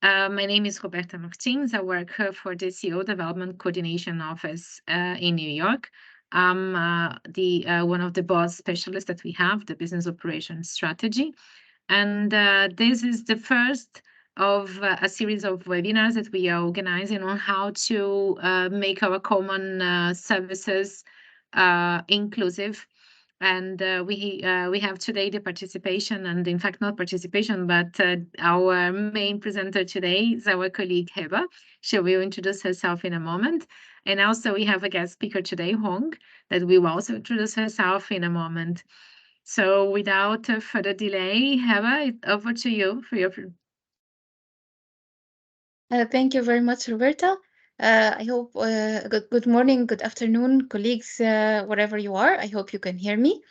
My name is Roberta Martins. I work for the CEO Development Coordination Office in New York. I'm the one of the boss specialists that we have, the Business Operations Strategy. And this is the first of a series of webinars that we are organizing on how to make our common services inclusive. And we have today the participation, and in fact not participation, but our main presenter today is our colleague Heba. She will introduce herself in a moment. And also we have a guest speaker today, Hong, that will also introduce herself in a moment. So without further delay, Heba, over to you for your... Thank you very much, Roberta. I hope good morning, good afternoon, colleagues, wherever you are. I hope you can hear me.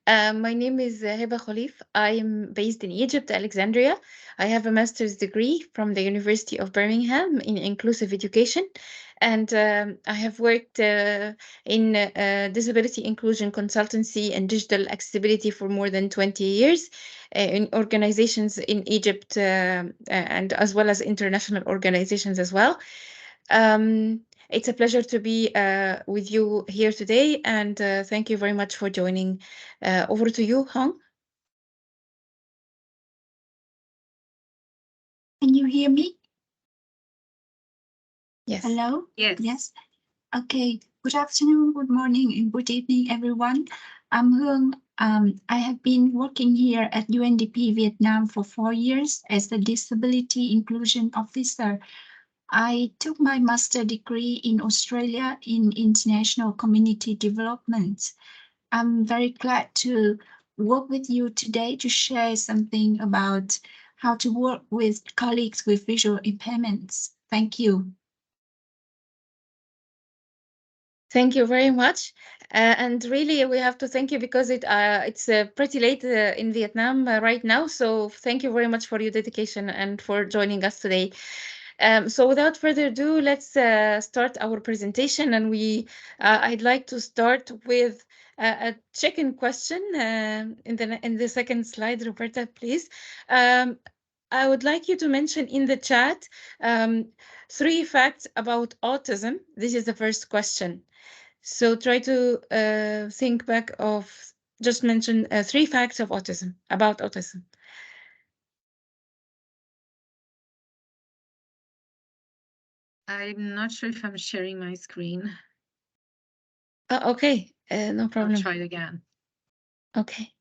My name is Heba Khalif. I am based in Egypt, Alexandria. I have a master's degree from the University of Birmingham in inclusive education. And I have worked in disability inclusion consultancy and digital accessibility for more than 20 years in organizations in Egypt and as well as international organizations as well. It's a pleasure to be with you here today, and thank you very much for joining. Over to you, Hong. Can you hear me? Yes. Hello? Yes. Yes. Okay. Good afternoon, good morning, and good evening, everyone. I'm Hương. I have been working here at UNDP Vietnam for 4 years as a disability inclusion officer. I took my master degree in Australia in international community development. I'm very glad to work with you today to share something about how to work with colleagues with visual impairments. Thank you. Thank you very much. And really, we have to thank you because it's pretty late in Vietnam right now. So thank you very much for your dedication and for joining us today. So without further ado, let's start our presentation. And I'd like to start with a chicken question in the second slide, Roberta, please. I would like you to mention in the chat 3 facts about autism. This is the first question. So try to think back of, just mention 3 facts of autism, about autism. I'm not sure if I'm sharing my screen. Okay, no problem. I'll try it again. Okay.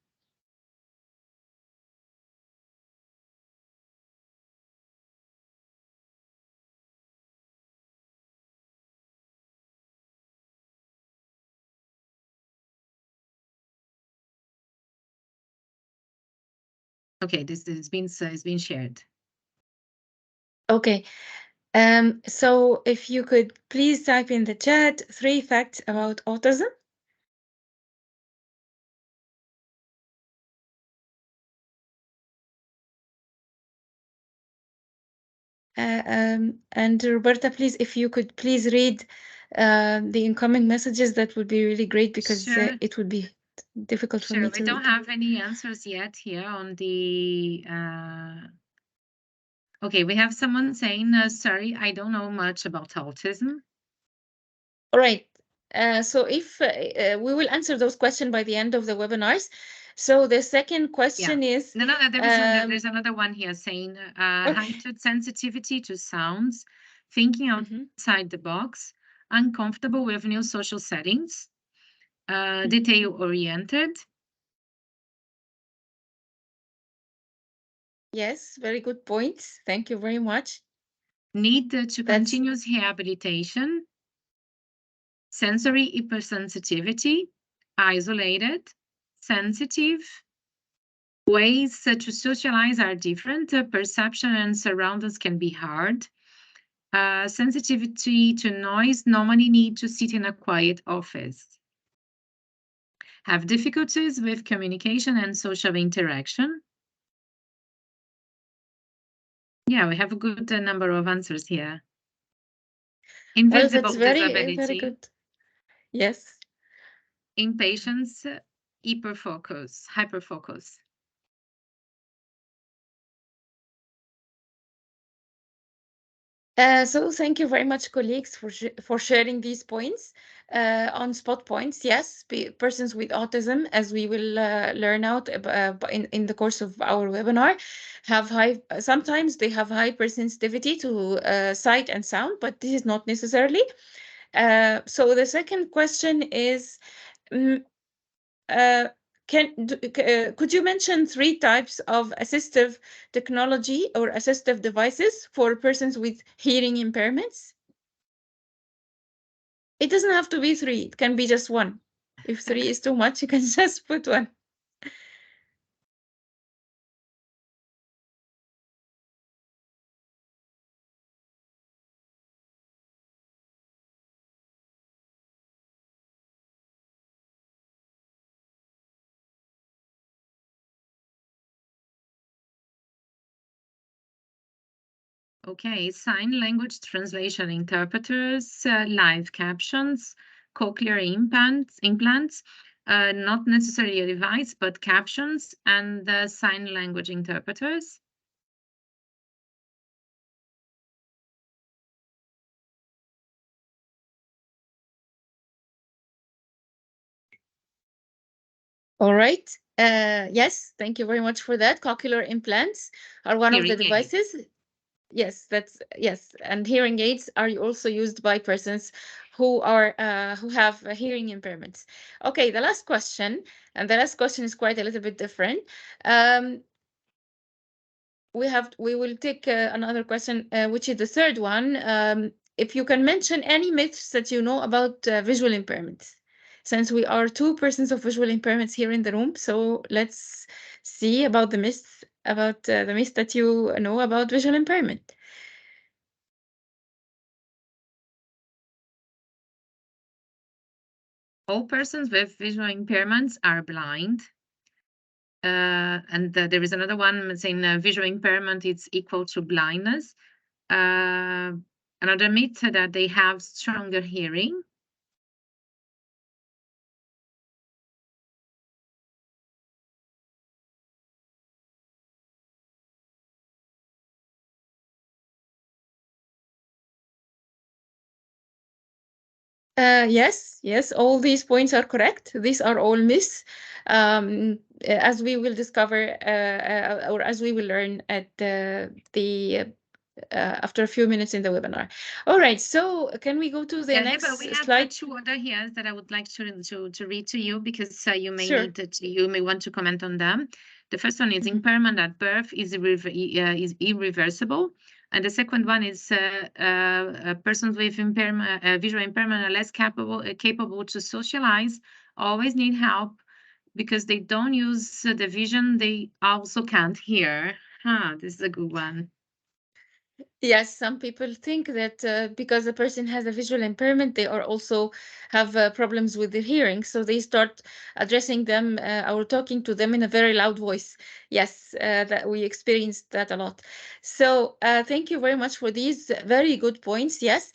Okay, this has been shared. Okay. So if you could please type in the chat 3 facts about autism. And Roberta, please, if you could please read the incoming messages, that would be really great because Sure. it would be difficult for me to We don't read. have any answers yet here on the... Okay, we have someone saying, sorry, I don't know much about autism. All right. So if we will answer those questions by the end of the webinars. So the second question is... No, there's another one here saying heightened sensitivity to sounds, thinking outside the box, uncomfortable with new social settings, detail-oriented. Yes, very good points. Thank you very much. Need to continuous rehabilitation, sensory hypersensitivity, isolated, sensitive. Ways to socialize are different. Perception and surroundings can be hard. Sensitivity to noise, normally need to sit in a quiet office. Have difficulties with communication and social interaction. Yeah, we have a good number of answers here. Invisible disability. Very good. Yes. Impatience, hyperfocus. So thank you very much, colleagues, for sharing these points. On spot points, yes, persons with autism, as we will learn out in the course of our webinar, have sometimes they have hypersensitivity to sight and sound, but this is not necessarily. So the second question is, mm, uh, could you mention 3 types of assistive technology or assistive devices for persons with hearing impairments? It doesn't have to be 3. It can be just 1. If 3 is too much, you can just put 1. Okay, sign language translation interpreters, live captions, cochlear implants, not necessarily a device, but captions, and sign language interpreters. All right. Yes, thank you very much for that. Cochlear implants are one of the Hearing aids. devices. Yes, and hearing aids are also used by persons who have hearing impairments. Okay, the last question, and the last question is quite a little bit different. Um, we will take another question, which is the third one. If you can mention any myths that you know about visual impairments, since we are 2 persons of visual impairments here in the room, so let's see about the myths that you know about visual impairment. All persons with visual impairments are blind. And there is another one saying visual impairment is equal to blindness. Another myth that they have stronger hearing. Yes, all these points are correct. These are all myths, as we will discover, or as we will learn at the after a few minutes in the webinar. All right, so can we go to the Yeah, but we next have slide? 2 other here that I would like to read to you because you may Sure. you may want to comment on them. The first one is Mhm. impairment at birth is irreversible, and the second one is persons with visual impairment are less capable to socialize, always need help because they don't use the vision. They also can't hear. This is a good one. Yes, some people think that because a person has a visual impairment, they are also have problems with their hearing. So they start addressing them or talking to them in a very loud voice. Yes, that we experienced that a lot. So thank you very much for these very good points. Yes,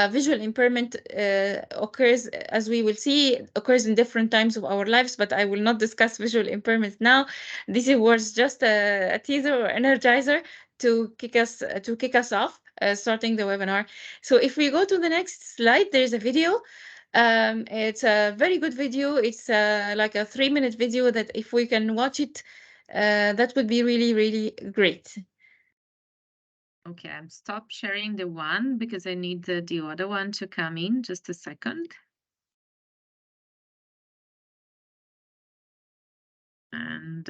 visual impairment occurs, as we will see, occurs in different times of our lives, but I will not discuss visual impairment now. This was just a teaser or energizer to kick us off, starting the webinar. So if we go to the next slide, there's a video. It's a very good video. It's like a 3-minute video that if we can watch it, that would be really, really great. Okay, I'm stop sharing the one because I need the other one to come in. Just a second. And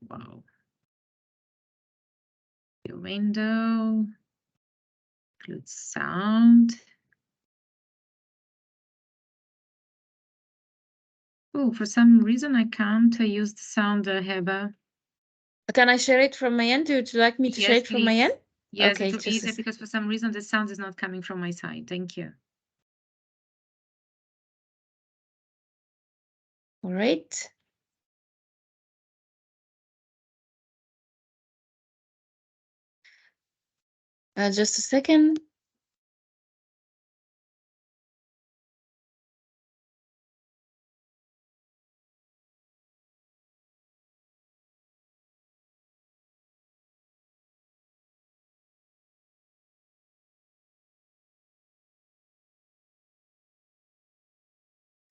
wow. The window, include sound. Oh, for some reason I can't use the sound, Heba. Can I share it from my end? Would you like me to share Yes, it from my end? please. Yes, Okay, it will be just easier because for some reason the sound is not coming from my side. Thank you. all right. Just a second.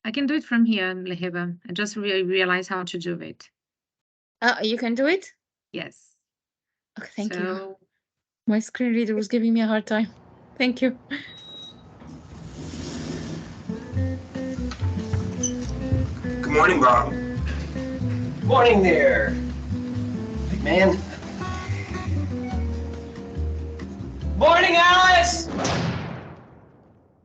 I can do it from here, Leheba. I just realize how to do it. You can do it? Yes. Okay, thank you. So My screen reader was giving me a hard time. Thank you. Good morning, Bob. Morning there, big man. Morning, Alice!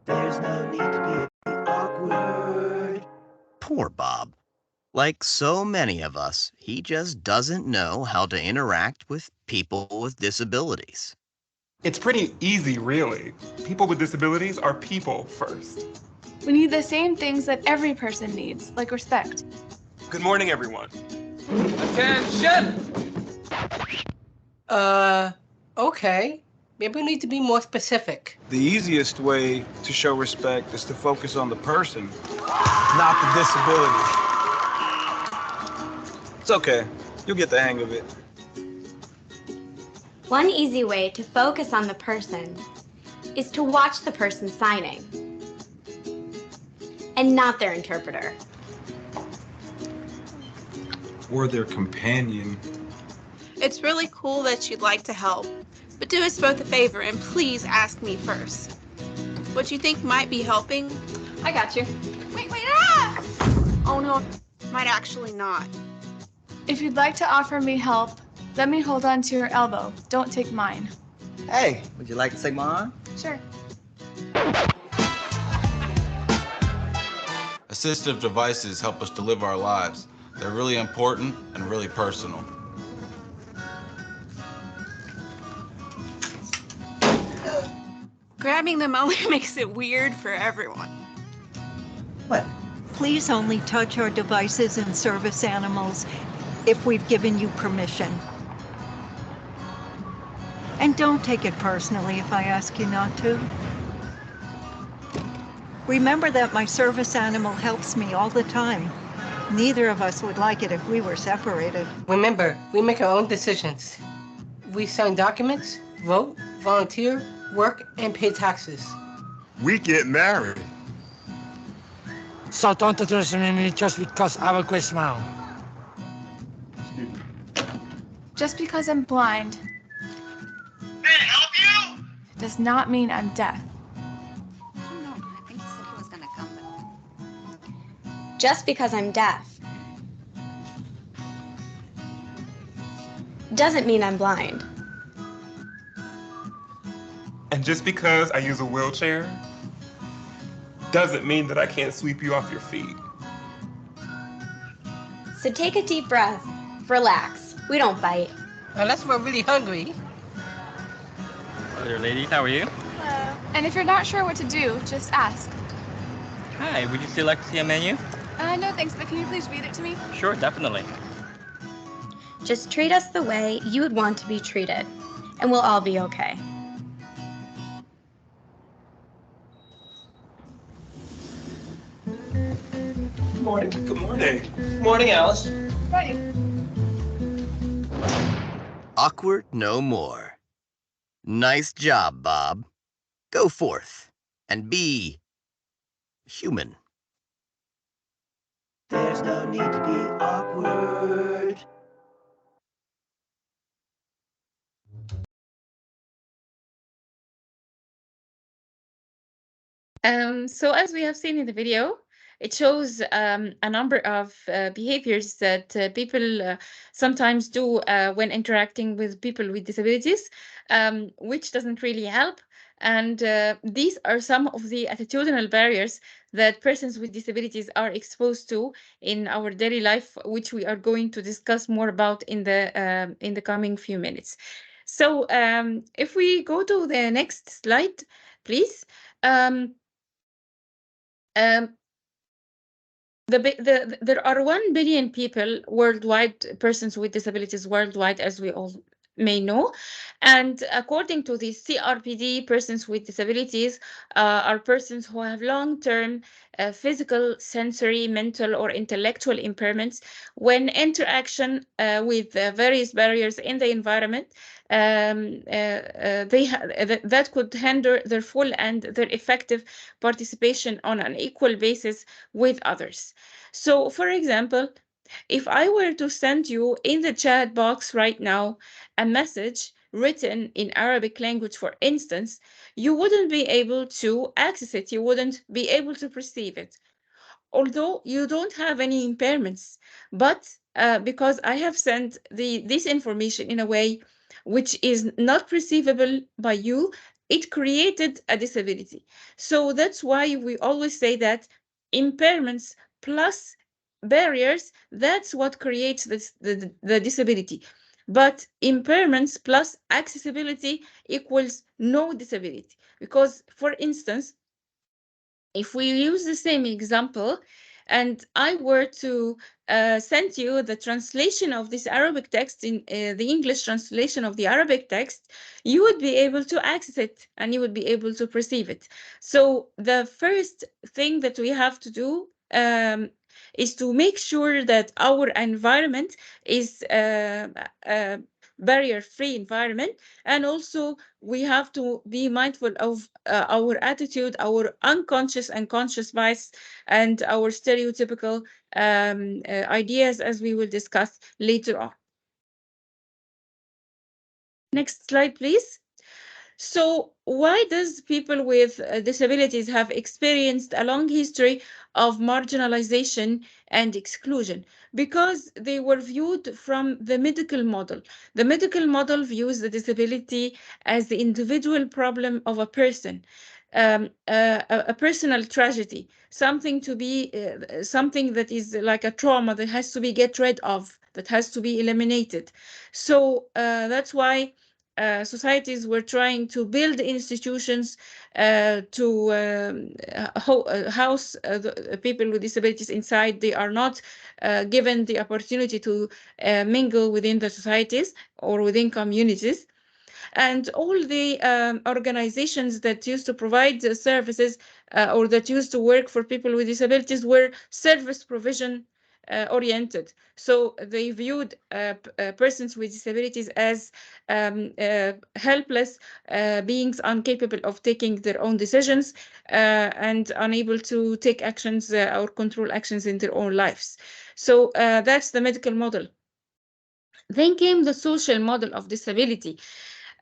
There's no need to be awkward. Poor Bob. Like so many of us, he just doesn't know how to interact with people with disabilities. It's pretty easy, really. People with disabilities are people first. We need the same things that every person needs, like respect. Good morning, everyone. Attention! Okay. Maybe we need to be more specific. The easiest way to show respect is to focus on the person, not the disability. It's okay. You'll get the hang of it. One easy way to focus on the person is to watch the person signing and not their interpreter. Or their companion. It's really cool that you'd like to help, but do us both a favor and please ask me first. What you think might be helping? I got you. Wait, ah! Oh no, might actually not. If you'd like to offer me help, let me hold on to your elbow. Don't take mine. Hey, would you like to take my arm? Sure. Assistive devices help us to live our lives. They're really important and really personal. Grabbing them only makes it weird for everyone. What? Please only touch our devices and service animals if we've given you permission. And don't take it personally if I ask you not to. Remember that my service animal helps me all the time. Neither of us would like it if we were separated. Remember, we make our own decisions. We sign documents, vote, volunteer, work, and pay taxes. We get married. So don't underestimate me just because I have a great smile. Just because I'm blind does not mean I'm deaf. Just because I'm deaf doesn't mean I'm blind. And just because I use a wheelchair doesn't mean that I can't sweep you off your feet. So take a deep breath, relax. We don't bite. Unless we're really hungry. Hello there, ladies. How are you? Hello. And if you're not sure what to do, just ask. Hi, would you still like to see a menu? No thanks, but can you please read it to me? Sure, definitely. Just treat us the way you would want to be treated, and we'll all be okay. Good morning. Good morning. Good morning, Alice. Right. Awkward no more. Nice job, Bob. Go forth and be human. There's no need to be awkward. So as we have seen in the video, it shows a number of behaviors that people sometimes do when interacting with people with disabilities, which doesn't really help. And these are some of the attitudinal barriers that persons with disabilities are exposed to in our daily life, which we are going to discuss more about in the coming few minutes. So if we go to the next slide, please. There are 1 billion people worldwide, persons with disabilities worldwide, as we all may know. And according to the CRPD, persons with disabilities are persons who have long-term physical, sensory, mental, or intellectual impairments when interaction with various barriers in the environment that could hinder their full and their effective participation on an equal basis with others. So, for example, if I were to send you in the chat box right now a message written in Arabic language, for instance, you wouldn't be able to access it. You wouldn't be able to perceive it, although you don't have any impairments. But because I have sent this information in a way which is not perceivable by you, it created a disability. So that's why we always say that impairments plus barriers, that's what creates the disability. But impairments plus accessibility equals no disability. Because, for instance, if we use the same example and I were to send you the translation of this Arabic text in the English translation of the Arabic text, you would be able to access it and you would be able to perceive it. So the first thing that we have to do is to make sure that our environment is a barrier-free environment, and also we have to be mindful of our attitude, our unconscious and conscious bias, and our stereotypical ideas, as we will discuss later on. Next slide, please. So why does people with disabilities have experienced a long history of marginalization and exclusion? Because they were viewed from the medical model. The medical model views the disability as the individual problem of a person, a personal tragedy, something to be, something that is like a trauma that has to be get rid of, that has to be eliminated. So that's why societies were trying to build institutions to house the people with disabilities inside. They are not given the opportunity to mingle within the societies or within communities. And all the organizations that used to provide the services or that used to work for people with disabilities were service provision oriented. So they viewed persons with disabilities as helpless beings, incapable of taking their own decisions and unable to take actions or control actions in their own lives. So that's the medical model. Then came the social model of disability.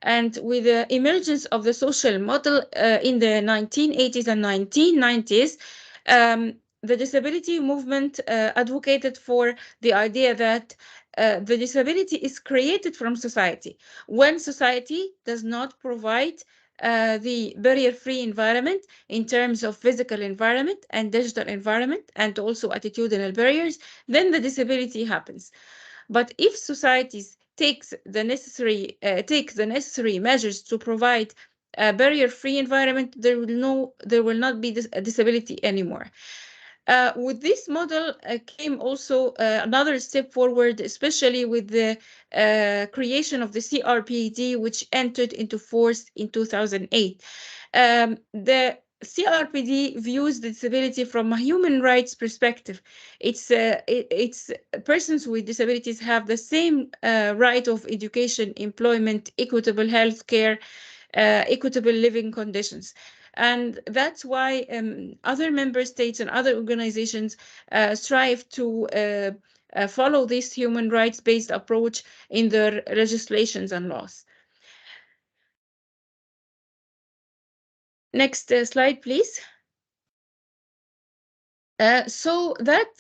And with the emergence of the social model in the 1980s and 1990s, the disability movement advocated for the idea that the disability is created from society. When society does not provide the barrier-free environment in terms of physical environment and digital environment, and also attitudinal barriers, then the disability happens. But if societies take the necessary measures to provide a barrier-free environment, there will not be a disability anymore. With this model came also another step forward, especially with the creation of the CRPD, which entered into force in 2008. The CRPD views disability from a human rights perspective. It's persons with disabilities have the same right of education, employment, equitable health care, equitable living conditions. And that's why other member states and other organizations strive to follow this human rights-based approach in their legislations and laws. Next slide, please. So that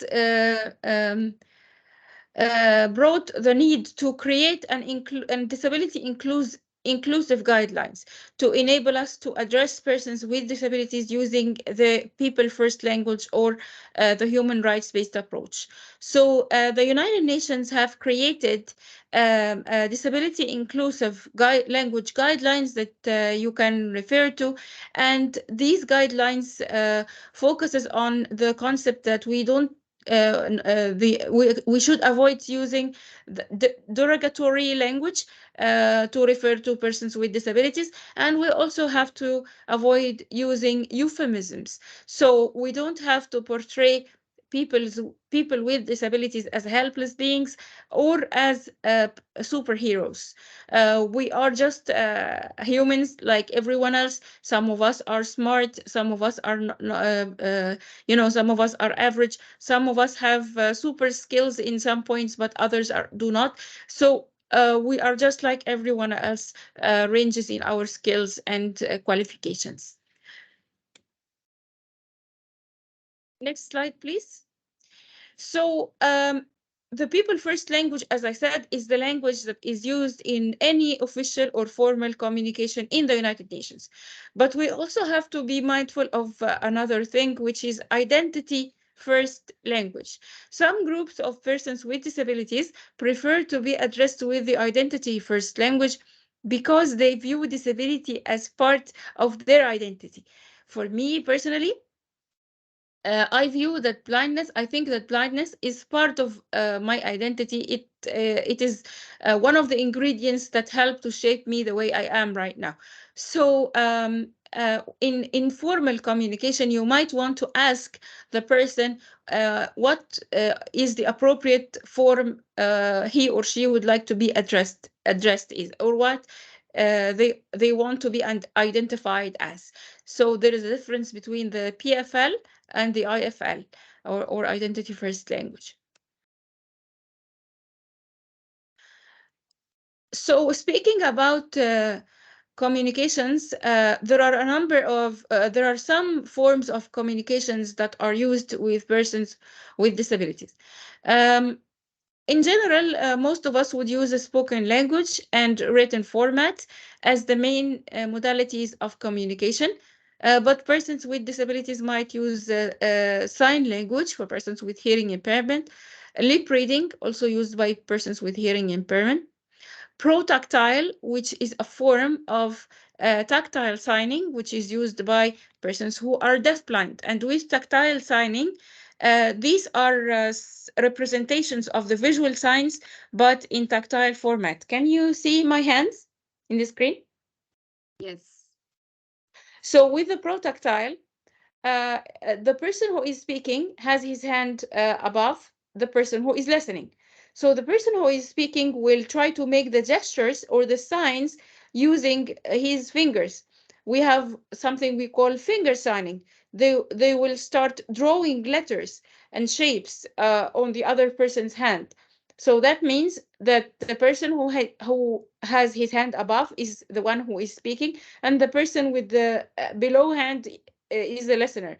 brought the need to create an disability inclusive guidelines to enable us to address persons with disabilities using the people first language or the human rights based approach. So the United Nations have created disability inclusive language guidelines that you can refer to, and these guidelines focuses on the concept that we don't we should avoid using the derogatory language to refer to persons with disabilities, and we also have to avoid using euphemisms. So we don't have to portray people with disabilities as helpless beings or as superheroes. We are just humans like everyone else. Some of us are smart, some of us are not, some of us are average, some of us have super skills in some points, but others do not. So we are just like everyone else, ranges in our skills and qualifications. Next slide, please. So the people first language, as I said, is the language that is used in any official or formal communication in the United Nations. But we also have to be mindful of another thing, which is identity first language. Some groups of persons with disabilities prefer to be addressed with the identity first language because they view disability as part of their identity. For me personally, I think that blindness is part of my identity. It is one of the ingredients that help to shape me the way I am right now. So in informal communication, you might want to ask the person what is the appropriate form he or she would like to be addressed is, or what they want to be identified as. So there is a difference between the PFL and the IFL, or identity first language. So speaking about communications, there are some forms of communications that are used with persons with disabilities. In general, most of us would use a spoken language and written format as the main modalities of communication. But persons with disabilities might use sign language for persons with hearing impairment, lip reading, also used by persons with hearing impairment, protactile, which is a form of tactile signing, which is used by persons who are deafblind. And with tactile signing, these are representations of the visual signs, but in tactile format. Can you see my hands in the screen? Yes. So with the protactile, the person who is speaking has his hand above the person who is listening. So the person who is speaking will try to make the gestures or the signs using his fingers. We have something we call finger signing. They will start drawing letters and shapes on the other person's hand. So that means that the person who has his hand above is the one who is speaking, and the person with the below hand is the listener.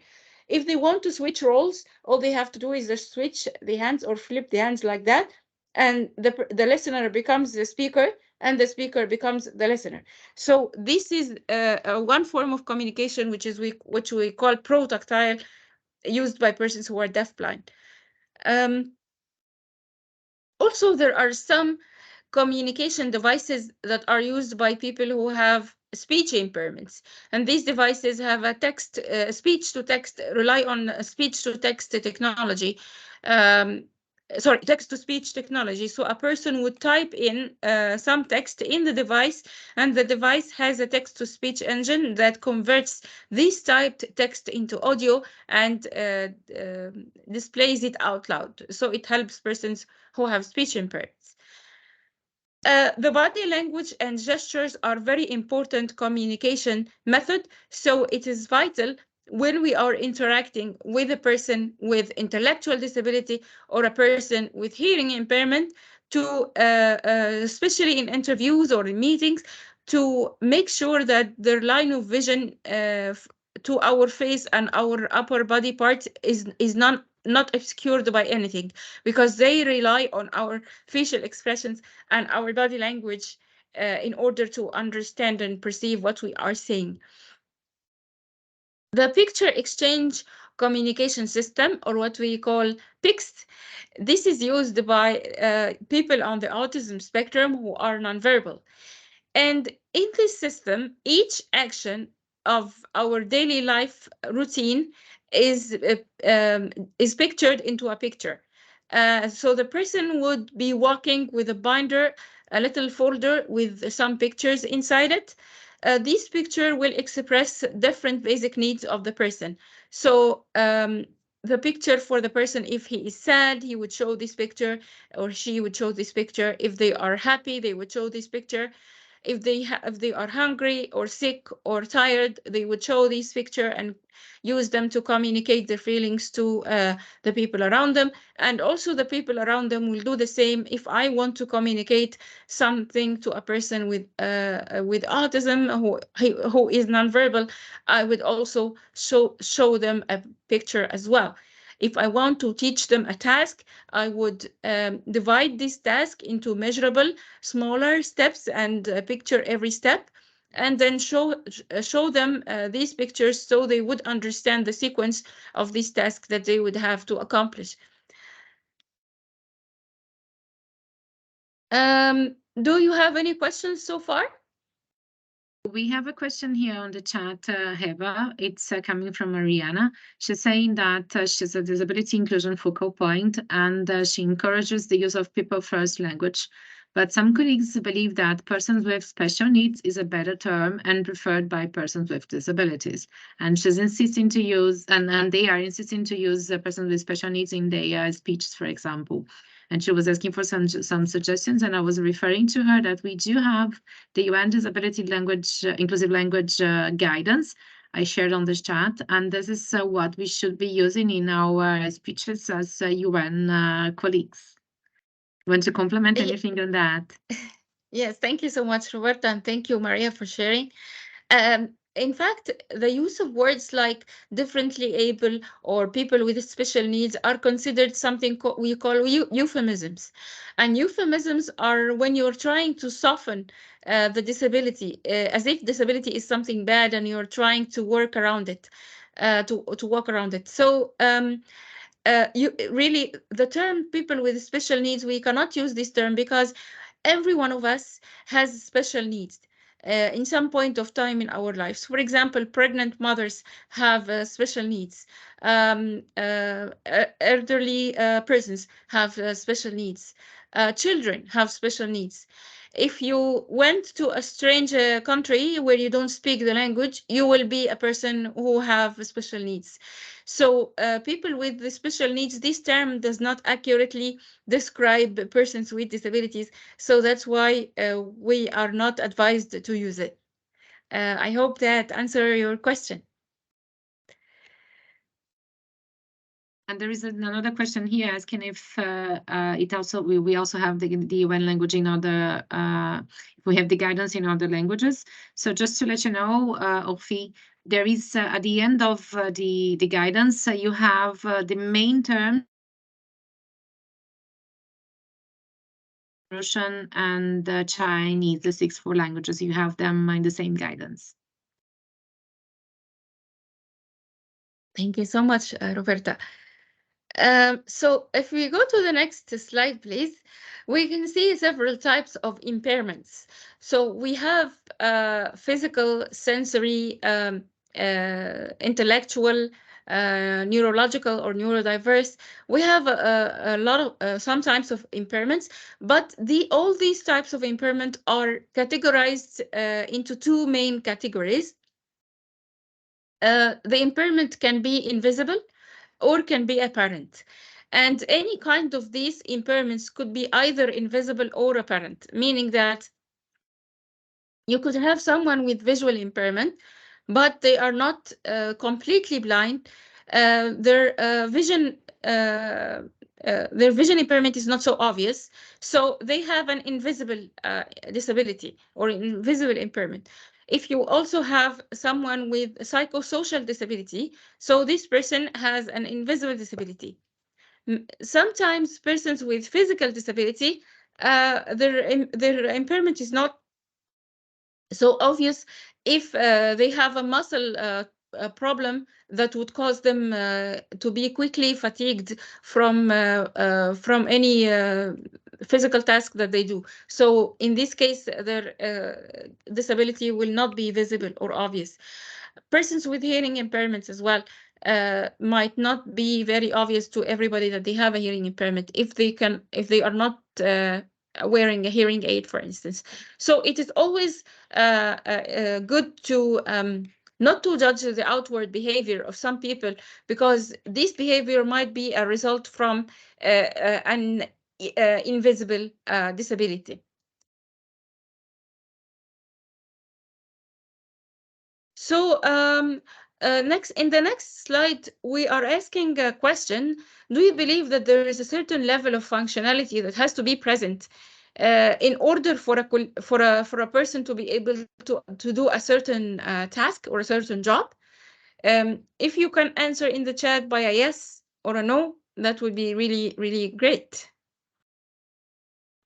If they want to switch roles, all they have to do is just switch the hands or flip the hands like that, and the listener becomes the speaker, and the speaker becomes the listener. So this is one form of communication which we call protactile, used by persons who are deafblind. Also, there are some communication devices that are used by people who have speech impairments, and these devices have a speech to text, rely on speech to text technology. um, Sorry, text to speech technology. So a person would type in some text in the device, and the device has a text to speech engine that converts this typed text into audio and displays it out loud. So it helps persons who have speech impairments. The body language and gestures are very important communication method, so it is vital when we are interacting with a person with intellectual disability or a person with hearing impairment to, especially in interviews or in meetings, to make sure that their line of vision to our face and our upper body part is not obscured by anything, because they rely on our facial expressions and our body language in order to understand and perceive what we are saying. The picture exchange communication system, or what we call PICS, this is used by people on the autism spectrum who are nonverbal. And in this system, each action of our daily life routine is pictured into a picture. So the person would be walking with a binder, a little folder with some pictures inside it. This picture will express different basic needs of the person. So the picture for the person, if he is sad, he would show this picture, or she would show this picture. If they are happy, they would show this picture. If they are hungry or sick or tired, they would show this picture and use them to communicate their feelings to the people around them. And also the people around them will do the same. If I want to communicate something to a person with autism who is nonverbal, I would also show them a picture as well. If I want to teach them a task, I would divide this task into measurable, smaller steps and picture every step, and then show them these pictures so they would understand the sequence of this task that they would have to accomplish. Do you have any questions so far? We have a question here on the chat, Heba. It's coming from Mariana. She's saying that she's a disability inclusion focal point, and she encourages the use of people-first language. But some colleagues believe that persons with special needs is a better term and preferred by persons with disabilities. And she's insisting to use, and they are insisting to use persons with special needs in their speeches, for example. And she was asking for some suggestions, and I was referring to her that we do have the UN Disability Language, Inclusive Language Guidance I shared on the chat, and this is what we should be using in our speeches as UN colleagues. Want to complement anything on that? Yes, thank you so much, Roberta, and thank you, Maria, for sharing. In fact, the use of words like differently able or people with special needs are considered something we call euphemisms. And euphemisms are when you're trying to soften the disability, as if disability is something bad and you're trying to work around it, to walk around it. So really, the term people with special needs, we cannot use this term because every one of us has special needs in some point of time in our lives. For example, pregnant mothers have special needs. Elderly persons have special needs. Children have special needs. If you went to a strange country where you don't speak the language, you will be a person who have special needs. So people with the special needs, this term does not accurately describe persons with disabilities. So that's why we are not advised to use it. I hope that answers your question. And there is another question here asking if it also we also have the UN language in other we have the guidance in other languages. So just to let you know, Ofi, there is at the end of the guidance you have the main term, Russian and Chinese, the 6 languages. You have them in the same guidance. Thank you so much, Roberta. So if we go to the next slide, please, we can see several types of impairments. So we have physical, sensory, intellectual, neurological, or neurodiverse. We have a lot of some types of impairments, but all these types of impairment are categorized into two main categories. The impairment can be invisible or can be apparent. And any kind of these impairments could be either invisible or apparent, meaning that you could have someone with visual impairment, but they are not completely blind. Their vision impairment is not so obvious, so they have an invisible disability or invisible impairment. If you also have someone with psychosocial disability, so this person has an invisible disability. Sometimes persons with physical disability, their impairment is not so obvious if they have a muscle a problem that would cause them to be quickly fatigued from any physical task that they do. So in this case, their disability will not be visible or obvious. Persons with hearing impairments as well, might not be very obvious to everybody that they have a hearing impairment if they are not wearing a hearing aid, for instance. So it is always good to not to judge the outward behavior of some people, because this behavior might be a result from an invisible disability. So next, in the next slide, we are asking a question: do you believe that there is a certain level of functionality that has to be present in order for a person to be able to do a certain task or a certain job? If you can answer in the chat by a yes or a no, that would be really, really great.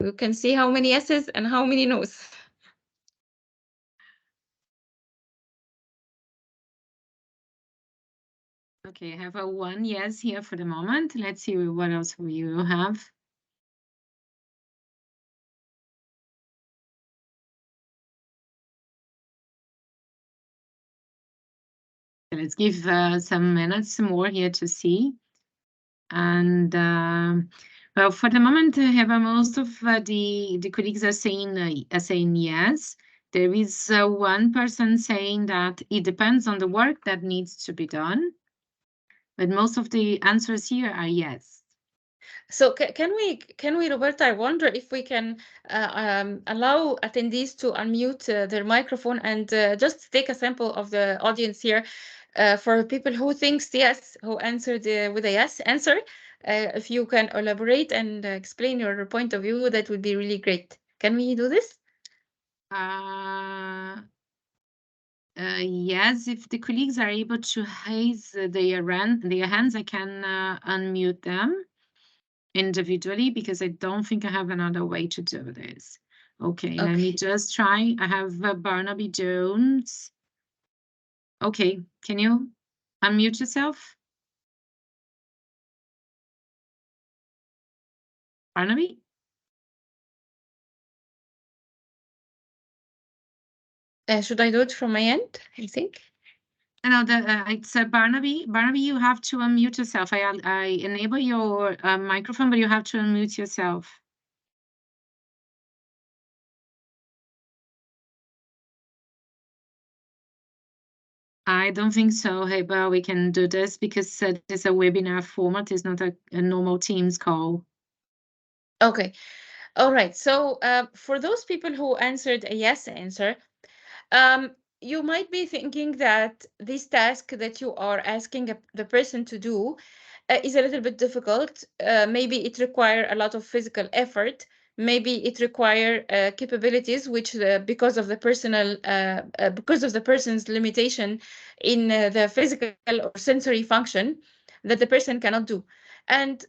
You can see how many yeses and how many no's. Okay, I have a one yes here for the moment. Let's see what else you have. Let's give some minutes more here to see. And well, for the moment, I have most of the colleagues are saying yes. There is one person saying that it depends on the work that needs to be done, but most of the answers here are yes. So can we, Roberta, I wonder if we can allow attendees to unmute their microphone and just take a sample of the audience here for people who thinks yes, who answered with a yes answer. If you can elaborate and explain your point of view, that would be really great. Can we do this? Yes, if the colleagues are able to raise their hands, I can unmute them individually, because I don't think I have another way to do this. Okay, let me just try. I have Barnaby Jones. Okay, can you unmute yourself? Barnaby? Should I do it from my end, I think? No, it's Barnaby. Barnaby, you have to unmute yourself. I enable your microphone, but you have to unmute yourself. I don't think so, Heba. We can do this because this is a webinar format. It's not a normal Teams call. Okay. All right. So for those people who answered a yes answer, you might be thinking that this task that you are asking the person to do is a little bit difficult. Maybe it require a lot of physical effort. Maybe it require capabilities which, because of the because of the person's limitation in the physical or sensory function, that the person cannot do. And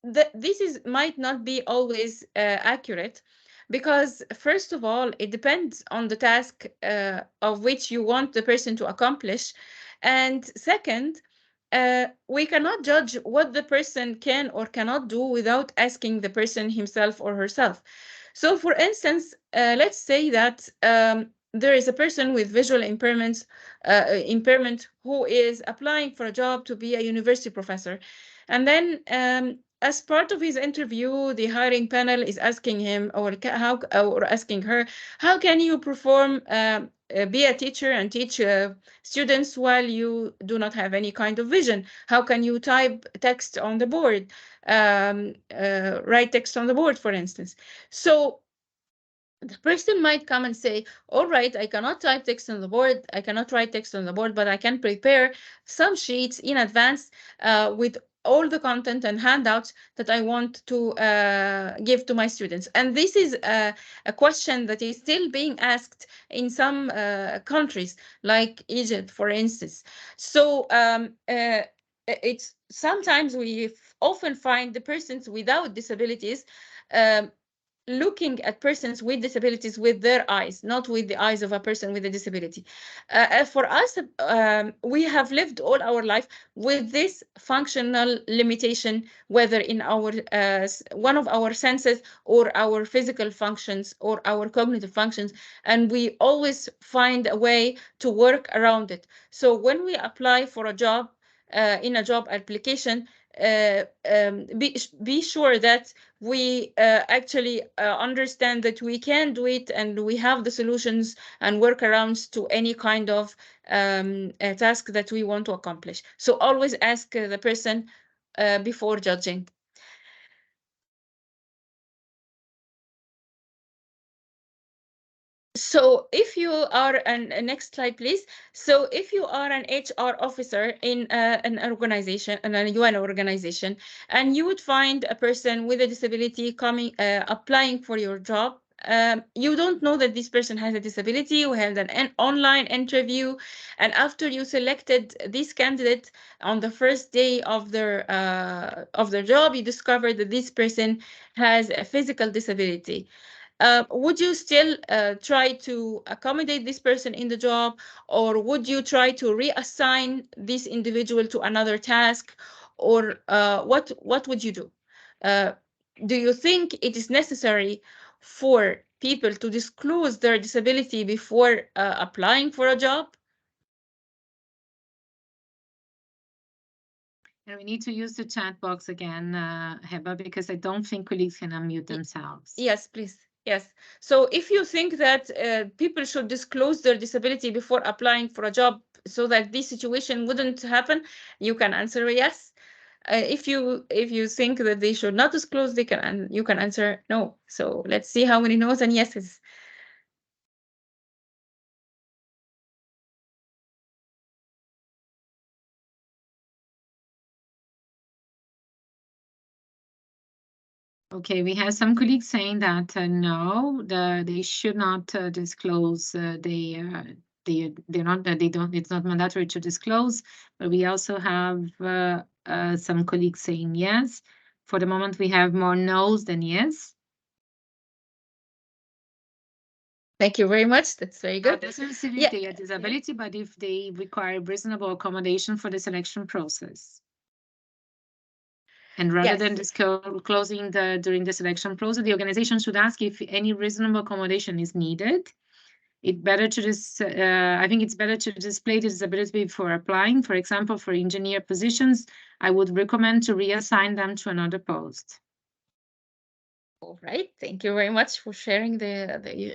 this might not be always accurate, because first of all, it depends on the task of which you want the person to accomplish. And second, we cannot judge what the person can or cannot do without asking the person himself or herself. So for instance, let's say that there is a person with visual impairment who is applying for a job to be a university professor. And then as part of his interview, the hiring panel is asking him or asking her, how can you perform be a teacher and teach students while you do not have any kind of vision? How can you type text on the board, write text on the board, for instance? So the person might come and say, all right, I cannot type text on the board, I cannot write text on the board, but I can prepare some sheets in advance with all the content and handouts that I want to give to my students. And this is a question that is still being asked in some countries, like Egypt, for instance. So it's sometimes we often find the persons without disabilities looking at persons with disabilities with their eyes, not with the eyes of a person with a disability. For us, we have lived all our life with this functional limitation, whether in our one of our senses or our physical functions or our cognitive functions, and we always find a way to work around it. So when we apply for a job, in a job application, be sure that we actually understand that we can do it and we have the solutions and workarounds to any kind of task that we want to accomplish. So always ask the person before judging. So if you are next slide, please. So if you are an HR officer in an organization, an UN organization, and you would find a person with a disability coming, applying for your job, you don't know that this person has a disability. You held an online interview, and after you selected this candidate on the first day of their job, you discovered that this person has a physical disability. Would you still try to accommodate this person in the job, or would you try to reassign this individual to another task, or what would you do? Uh, do you think it is necessary for people to disclose their disability before applying for a job? And we need to use the chat box again, Heba, because I don't think colleagues can unmute themselves. Yes, please. Yes. So if you think that people should disclose their disability before applying for a job so that this situation wouldn't happen, you can answer yes. If you think that they should not disclose, you can answer no. So let's see how many no's and yeses. Okay, we have some colleagues saying that no, they should not disclose. They're not. They don't. It's not mandatory to disclose. But we also have some colleagues saying yes. For the moment, we have more no's than yes. Thank you very much. That's very good. It doesn't necessarily if they have disability, but if they require reasonable accommodation for the selection process. And rather than disclosing during the selection process, the organization should ask if any reasonable accommodation is needed. I think it's better to display the disability before applying. For example, for engineer positions, I would recommend to reassign them to another post. All right. Thank you very much for sharing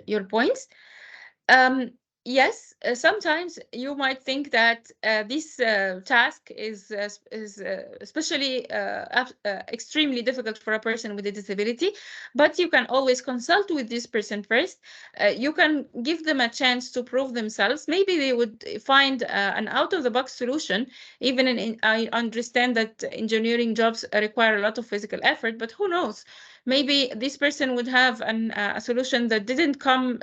your points. Yes, sometimes you might think that this task is especially extremely difficult for a person with a disability, but you can always consult with this person first. You can give them a chance to prove themselves. Maybe they would find an out-of-the-box solution. I understand that engineering jobs require a lot of physical effort, but who knows? Maybe this person would have a solution that didn't come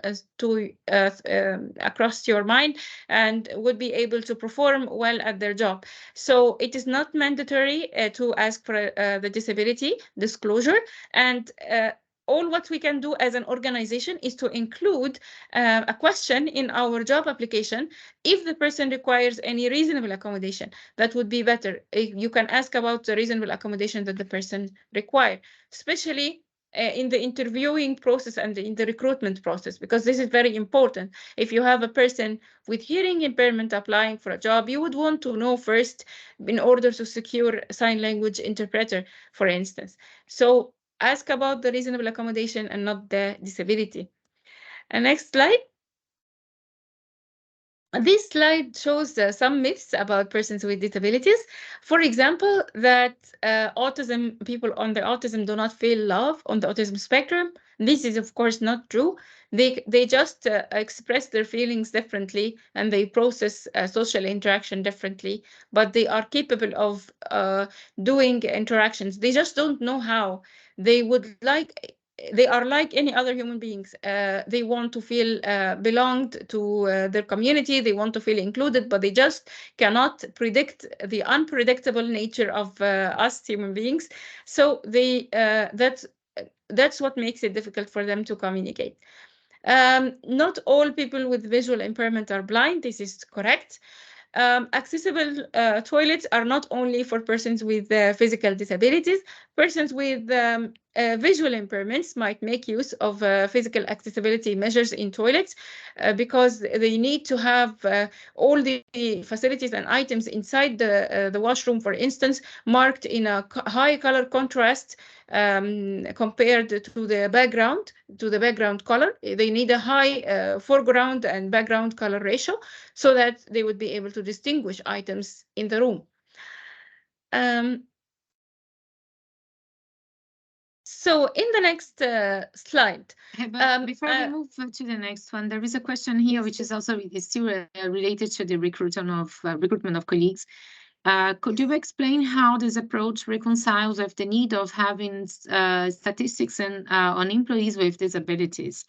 across your mind and would be able to perform well at their job. So it is not mandatory to ask for the disability disclosure, and all what we can do as an organization is to include a question in our job application. If the person requires any reasonable accommodation, that would be better. You can ask about the reasonable accommodation that the person requires, especially in the interviewing process and in the recruitment process, because this is very important. If you have a person with hearing impairment applying for a job, you would want to know first in order to secure a sign language interpreter, for instance. So ask about the reasonable accommodation and not the disability. And next slide. This slide shows some myths about persons with disabilities. For example, that people on the autism do not feel love on the autism spectrum. This is, of course, not true. They just express their feelings differently and they process social interaction differently, but they are capable of doing interactions. They just don't know how. They are like any other human beings. They want to feel belonged to their community. They want to feel included, but they just cannot predict the unpredictable nature of us human beings. So that's what makes it difficult for them to communicate. Not all people with visual impairment are blind. This is correct. Accessible toilets are not only for persons with physical disabilities. Persons with visual impairments might make use of physical accessibility measures in toilets because they need to have all the facilities and items inside the washroom, for instance, marked in a high color contrast compared to the background color. They need a high foreground and background color ratio so that they would be able to distinguish items in the room. So in the next slide. But before we move to the next one, there is a question here, which is also still related to the recruitment of colleagues. Could you explain how this approach reconciles with the need of having statistics on employees with disabilities?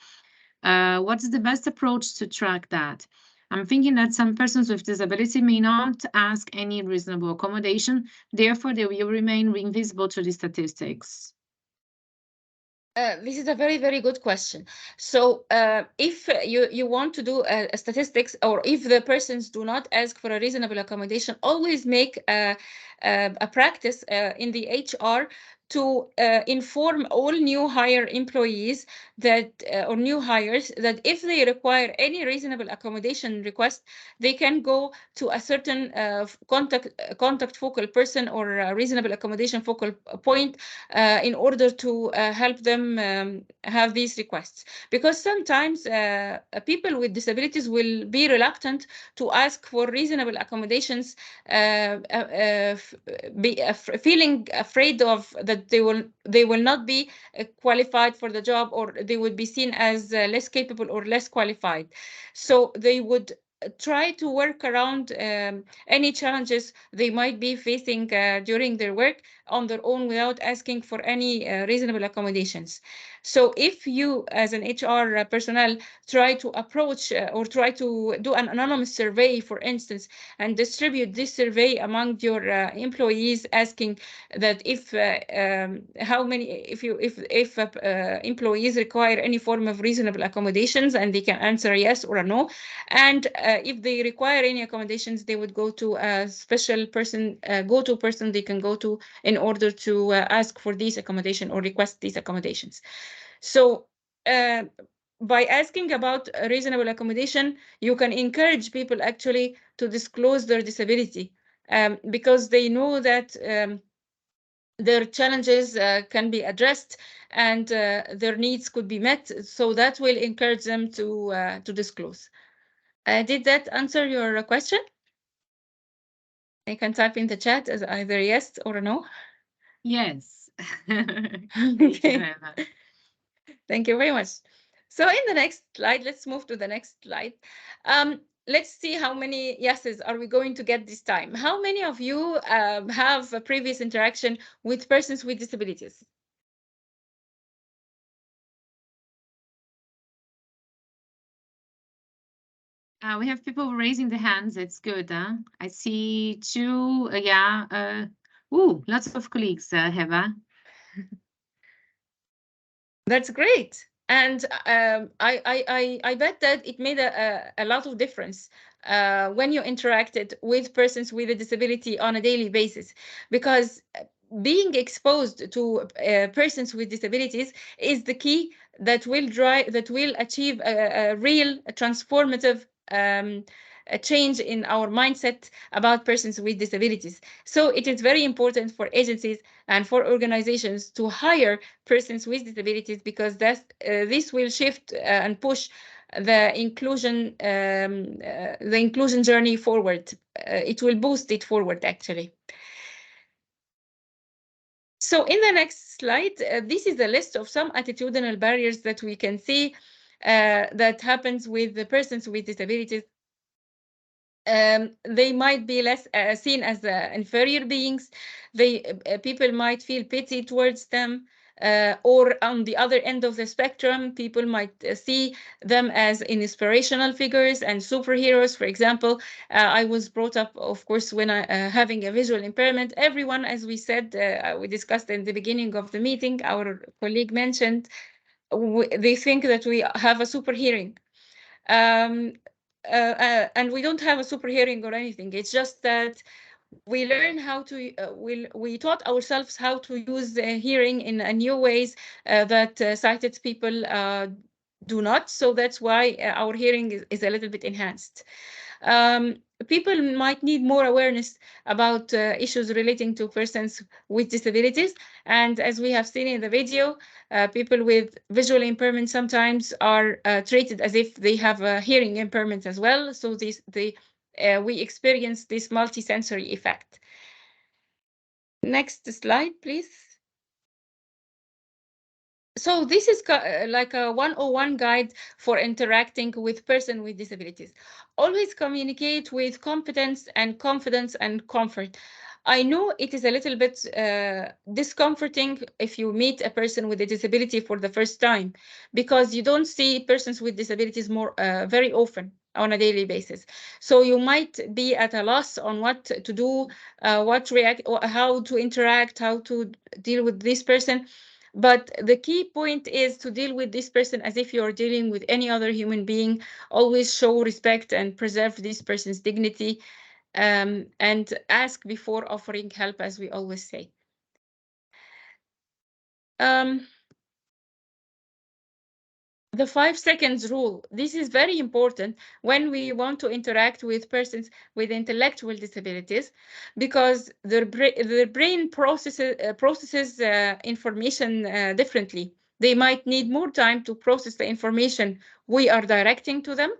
What's the best approach to track that? I'm thinking that some persons with disability may not ask any reasonable accommodation, therefore they will remain invisible to the statistics. This is a very, very good question. So if you want to do a statistics, or if the persons do not ask for a reasonable accommodation, always make a practice in the HR to inform all new hire employees that or new hires that if they require any reasonable accommodation request, they can go to a certain contact focal person or a reasonable accommodation focal point in order to help them have these requests. Because sometimes people with disabilities will be reluctant to ask for reasonable accommodations, feeling afraid of that they will not be qualified for the job, or they would be seen as less capable or less qualified. So they would try to work around any challenges they might be facing during their work on their own without asking for any reasonable accommodations. So if you as an HR personnel try to approach or try to do an anonymous survey, for instance, and distribute this survey among your employees, asking that if how many if employees require any form of reasonable accommodations, and they can answer a yes or a no, and if they require any accommodations, they would go to a special person, go-to person they can go to in order to ask for these accommodation or request these accommodations. So by asking about a reasonable accommodation, you can encourage people actually to disclose their disability because they know that their challenges can be addressed and their needs could be met. So that will encourage them to disclose. Did that answer your question? I can type in the chat as either yes or no. Yes. Okay. Thank you very much. So in the next slide, let's move to the next slide. Let's see how many yeses are we going to get this time. How many of you have a previous interaction with persons with disabilities? We have people raising the hands. It's good. Huh? I see two. Yeah. Lots of colleagues, Heba. That's great. And I bet that it made a lot of difference when you interacted with persons with a disability on a daily basis, because being exposed to persons with disabilities is the key that will achieve a real transformative a change in our mindset about persons with disabilities. So it is very important for agencies and for organizations to hire persons with disabilities, because this will shift and push the inclusion journey forward. It will boost it forward, actually. So in the next slide, this is a list of some attitudinal barriers that we can see that happens with the persons with disabilities. They might be less seen as inferior beings. People might feel pity towards them, or on the other end of the spectrum, people might see them as inspirational figures and superheroes. For example, I was brought up, of course, when I having a visual impairment. Everyone, as we said, we discussed in the beginning of the meeting, our colleague mentioned, they think that we have a super hearing. And we don't have a super hearing or anything. It's just that We learn how to we taught ourselves how to use hearing in new ways that sighted people do not. So that's why our hearing is a little bit enhanced. Um, People might need more awareness about issues relating to persons with disabilities. And as we have seen in the video, people with visual impairment sometimes are treated as if they have a hearing impairment as well. So we experience this multisensory effect. Next slide, please. So this is like a 101 guide for interacting with person with disabilities. Always communicate with competence and confidence and comfort. I know it is a little bit discomforting if you meet a person with a disability for the first time, because you don't see persons with disabilities more very often on a daily basis. So you might be at a loss on what to do, what react, how to interact, how to deal with this person. But the key point is to deal with this person as if you're dealing with any other human being. Always show respect and preserve this person's dignity, and ask before offering help, as we always say. The 5 seconds rule. This is very important when we want to interact with persons with intellectual disabilities, because their brain processes information differently. They might need more time to process the information we are directing to them,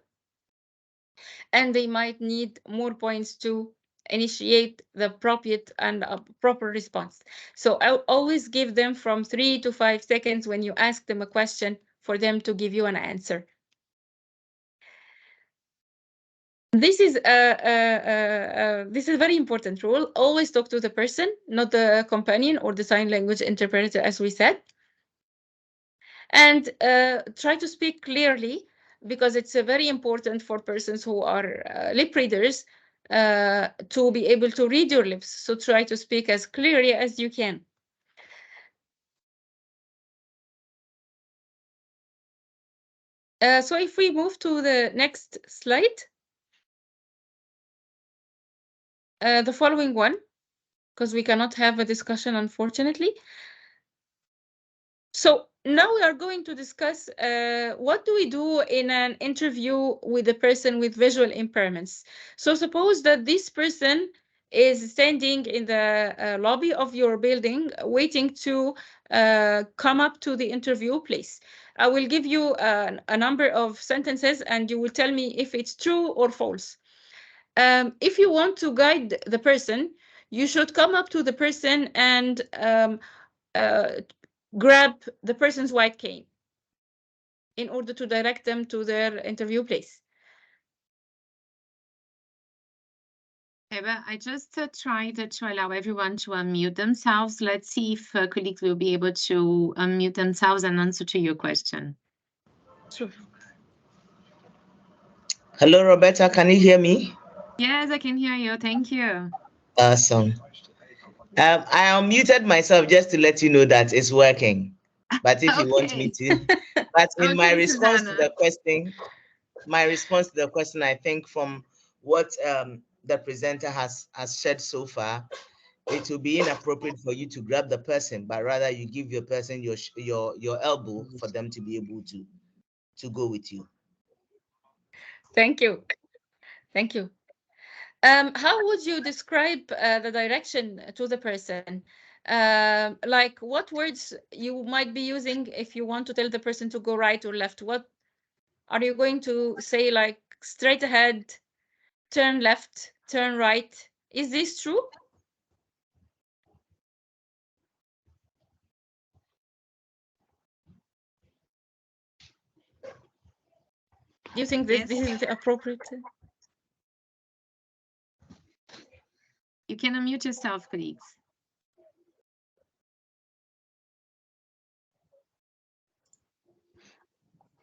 and they might need more points to initiate the appropriate and proper response. So I'll always give them from 3 to 5 seconds when you ask them a question for them to give you an answer. This is a very important rule. Always talk to the person, not the companion or the sign language interpreter, as we said. And try to speak clearly, because it's very important for persons who are lip readers to be able to read your lips. So try to speak as clearly as you can. So if we move to the next slide, the following one, because we cannot have a discussion, unfortunately. So now we are going to discuss what do we do in an interview with a person with visual impairments. So suppose that this person is standing in the lobby of your building waiting to come up to the interview place. I will give you a number of sentences and you will tell me if it's true or false. If you want to guide the person, you should come up to the person and grab the person's white cane in order to direct them to their interview place. Eva, I just tried to allow everyone to unmute themselves. Let's see if colleagues will be able to unmute themselves and answer to your question. Sure. Hello, Roberta. Can you hear me? Yes, I can hear you. Thank you. Awesome. I unmuted myself just to let you know that it's working. But if you want me to, but in my response to the question, I think from what the presenter has shared so far, it will be inappropriate for you to grab the person, but rather you give your person your elbow for them to be able to go with you. Thank you. Thank you. How would you describe the direction to the person? Like what words you might be using if you want to tell the person to go right or left? What are you going to say, like straight ahead, turn left, turn right? Is this true? Do you think this is appropriate? You can unmute yourself, colleagues.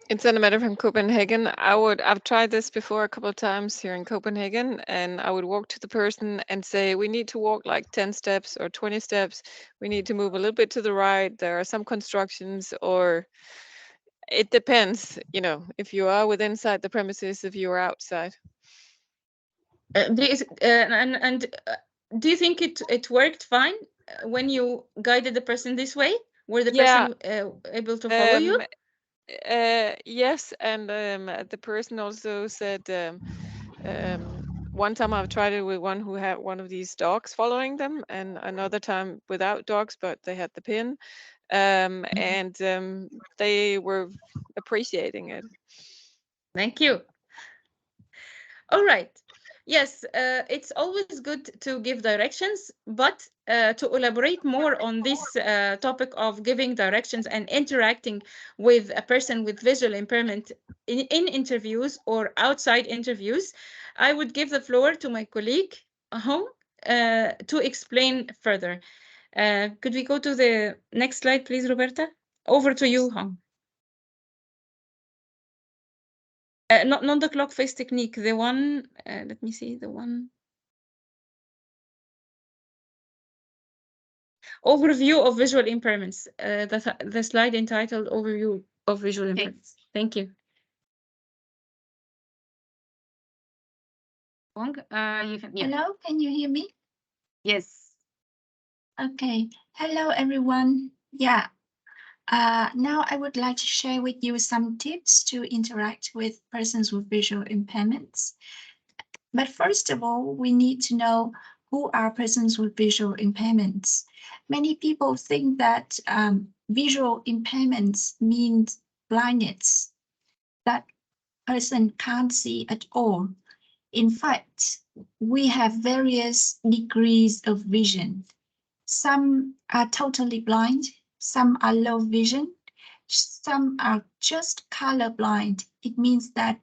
It's Anna from Copenhagen. I've tried this before a couple of times here in Copenhagen, and I would walk to the person and say, we need to walk like 10 steps or 20 steps. We need to move a little bit to the right. There are some constructions, or it depends, if you are within inside the premises, if you are outside. do you think it worked fine when you guided the person this way? Were the Yeah. person able to follow you? Yes, and the person also said one time I've tried it with one who had one of these dogs following them, and another time without dogs, but they had the pin, and they were appreciating it. Thank you. All right. Yes, it's always good to give directions, but to elaborate more on this topic of giving directions and interacting with a person with visual impairment in interviews or outside interviews, I would give the floor to my colleague, Hong, to explain further. Could we go to the next slide, please, Roberta? Over to you, Hong. Not the clock face technique, the one, let me see, the one. Overview of visual impairments. The slide entitled Overview of Visual Impairments. Thank you. Hong, you can, yeah. Hello, can you hear me? Yes. Okay. Hello, everyone. Yeah. Now I would like to share with you some tips to interact with persons with visual impairments. But first of all, we need to know who are persons with visual impairments. Many people think that visual impairments means blindness, that person can't see at all. In fact, we have various degrees of vision. Some are totally blind, some are low vision, some are just colorblind. It means that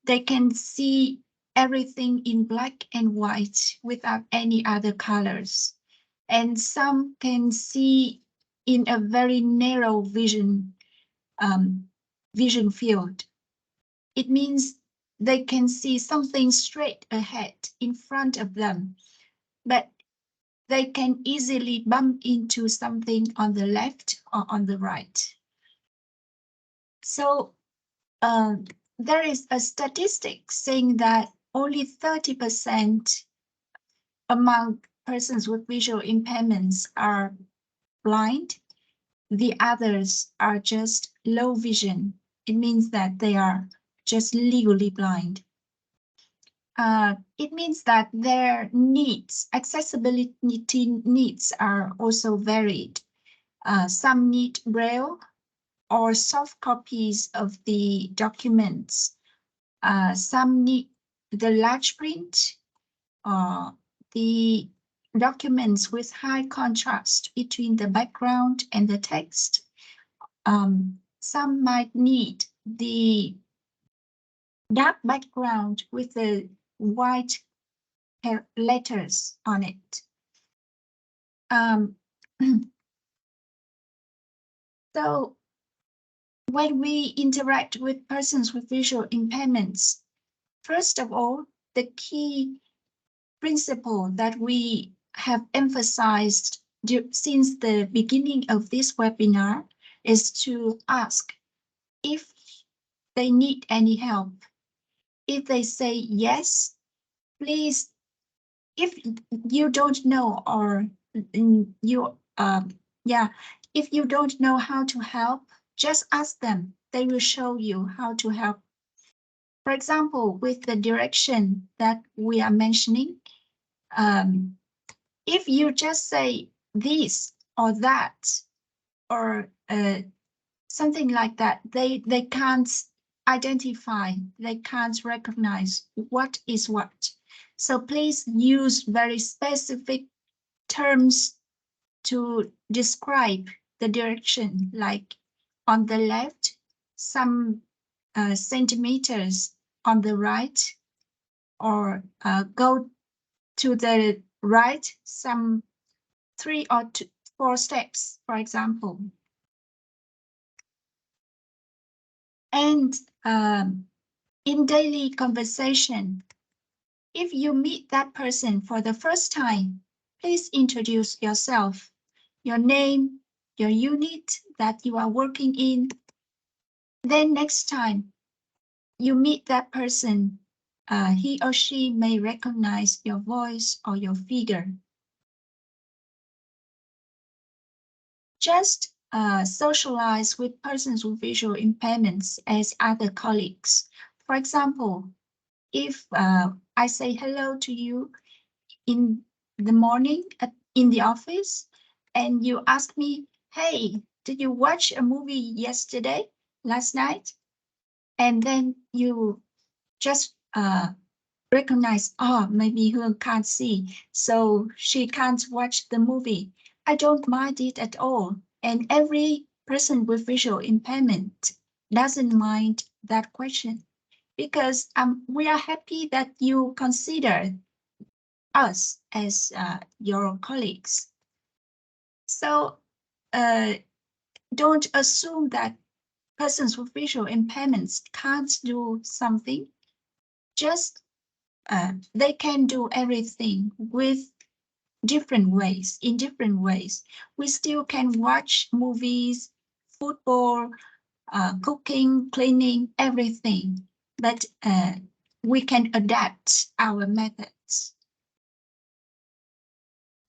they can see everything in black and white without any other colors. And some can see in a very narrow vision field. It means they can see something straight ahead in front of them, but they can easily bump into something on the left or on the right. So there is a statistic saying that only 30% among persons with visual impairments are blind. The others are just low vision. It means that they are just legally blind. It means that their needs, accessibility needs, are also varied. Some need braille or soft copies of the documents. Some need the large print, the documents with high contrast between the background and the text. Some might need the dark background with the white letters on it. So when we interact with persons with visual impairments, first of all, the key principle that we have emphasized since the beginning of this webinar is to ask if they need any help. If they say yes, please, if you don't know or if you don't know how to help, just ask them. They will show you how to help. For example, with the direction that we are mentioning, if you just say this or that or something like that, they can't identify, they can't recognize what is what. So please use very specific terms to describe the direction, like on the left, some centimeters, on the right, or go to the right, some 3 or 4 steps, for example. And in daily conversation, if you meet that person for the first time, please introduce yourself, your name, your unit that you are working in. Then next time you meet that person, he or she may recognize your voice or your figure. just socialize with persons with visual impairments as other colleagues. For example, if I say hello to you in the morning in the office, and you ask me, hey, did you watch a movie last night? And then you just recognize, oh, maybe Hương can't see, so she can't watch the movie. I don't mind it at all. And every person with visual impairment doesn't mind that question, because we are happy that you consider us as your colleagues. So don't assume that persons with visual impairments can't do something. Just they can do everything with in different ways. We still can watch movies, football, cooking, cleaning, everything. But we can adapt our methods.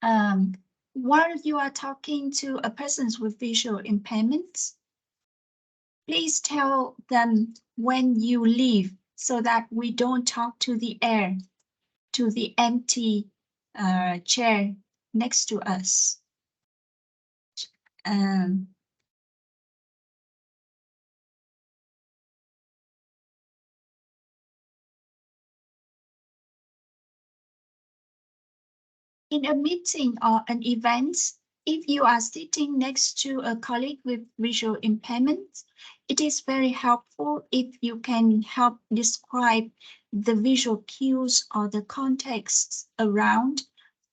While you are talking to a person with visual impairments, please tell them when you leave so that we don't talk to the air, to the empty chair next to us. In a meeting or an event, if you are sitting next to a colleague with visual impairment, it is very helpful if you can help describe the visual cues or the context around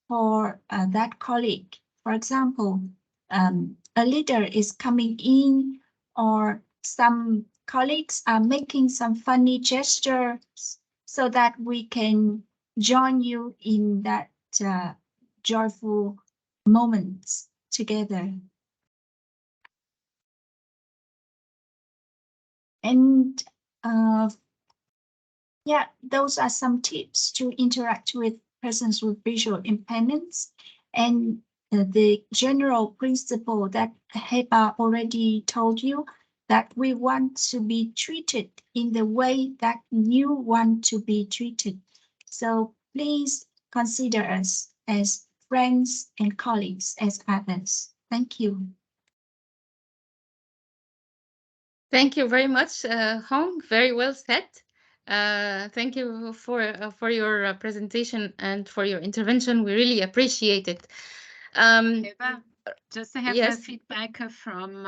for that colleague. For example, a leader is coming in, or some colleagues are making some funny gestures, so that we can join you in that joyful moments together. And yeah, those are some tips to interact with persons with visual impairments. And the general principle that Heba already told you, that we want to be treated in the way that you want to be treated. So please consider us as friends and colleagues, as others. Thank you. Thank you very much, Hong. Very well said. Thank you for your presentation and for your intervention. We really appreciate it. Eva, just I have a Yes. feedback from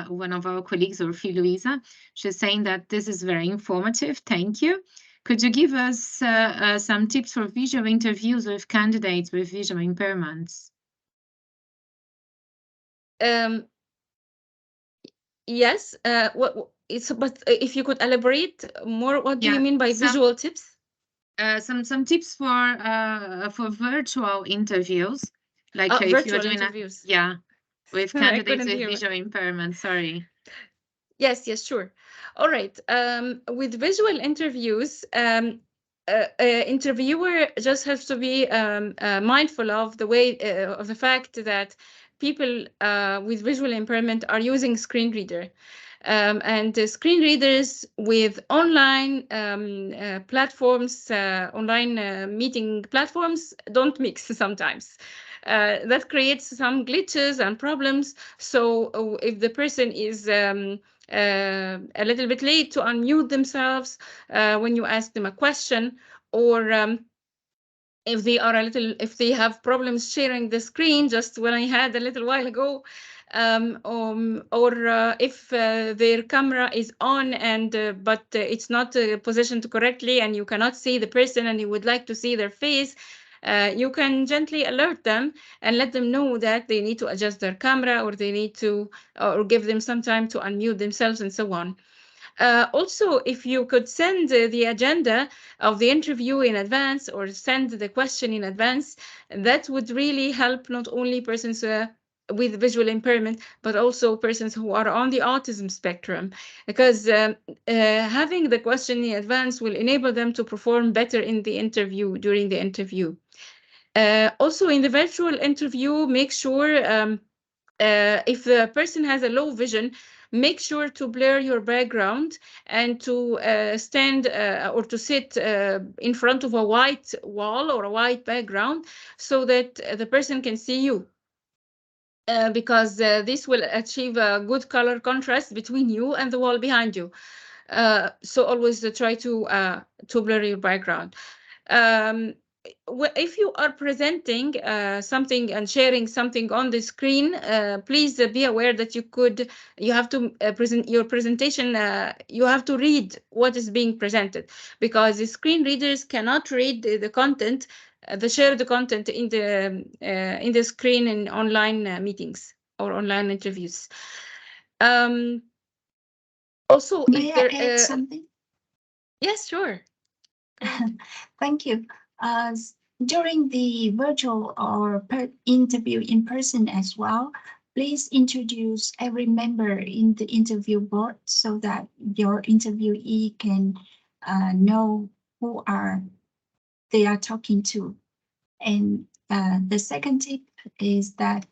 one of our colleagues, Orfi Louisa. She's saying that this is very informative. Thank you. Could you give us some tips for visual interviews with candidates with visual impairments? Yes. But if you could elaborate more, what do you mean by visual tips? Some tips for virtual interviews, like if virtual you're doing interviews. With I candidates couldn't with hear visual impairment. Sorry. Yes, sure. All right. With visual interviews, interviewer just has to be mindful of the way of the fact that people with visual impairment are using screen reader. And screen readers with online platforms, online meeting platforms, don't mix sometimes. That creates some glitches and problems. So if the person is a little bit late to unmute themselves when you ask them a question, or if they have problems sharing the screen, just when I had a little while ago, or if their camera is on and but it's not positioned correctly and you cannot see the person and you would like to see their face, you can gently alert them and let them know that they need to adjust their camera, or they need to, or give them some time to unmute themselves, and so on. Also, if you could send the agenda of the interview in advance, or send the question in advance, that would really help not only persons with visual impairment, but also persons who are on the autism spectrum, because having the question in advance will enable them to perform better in the interview, during the interview. Also, in the virtual interview, make sure If the person has a low vision, make sure to blur your background and to stand or to sit in front of a white wall or a white background so that the person can see you. Because this will achieve a good color contrast between you and the wall behind you. So always try to blur your background. Um, if you are presenting something and sharing something on the screen, please be aware that you have to present your presentation. You have to read what is being presented, because the screen readers cannot read the content, the shared content in the screen in online meetings or online interviews. Also, May if I there, add something? yes, sure. Thank you. During the virtual or interview in person as well, please introduce every member in the interview board so that your interviewee can know who they are talking to. And the second tip is that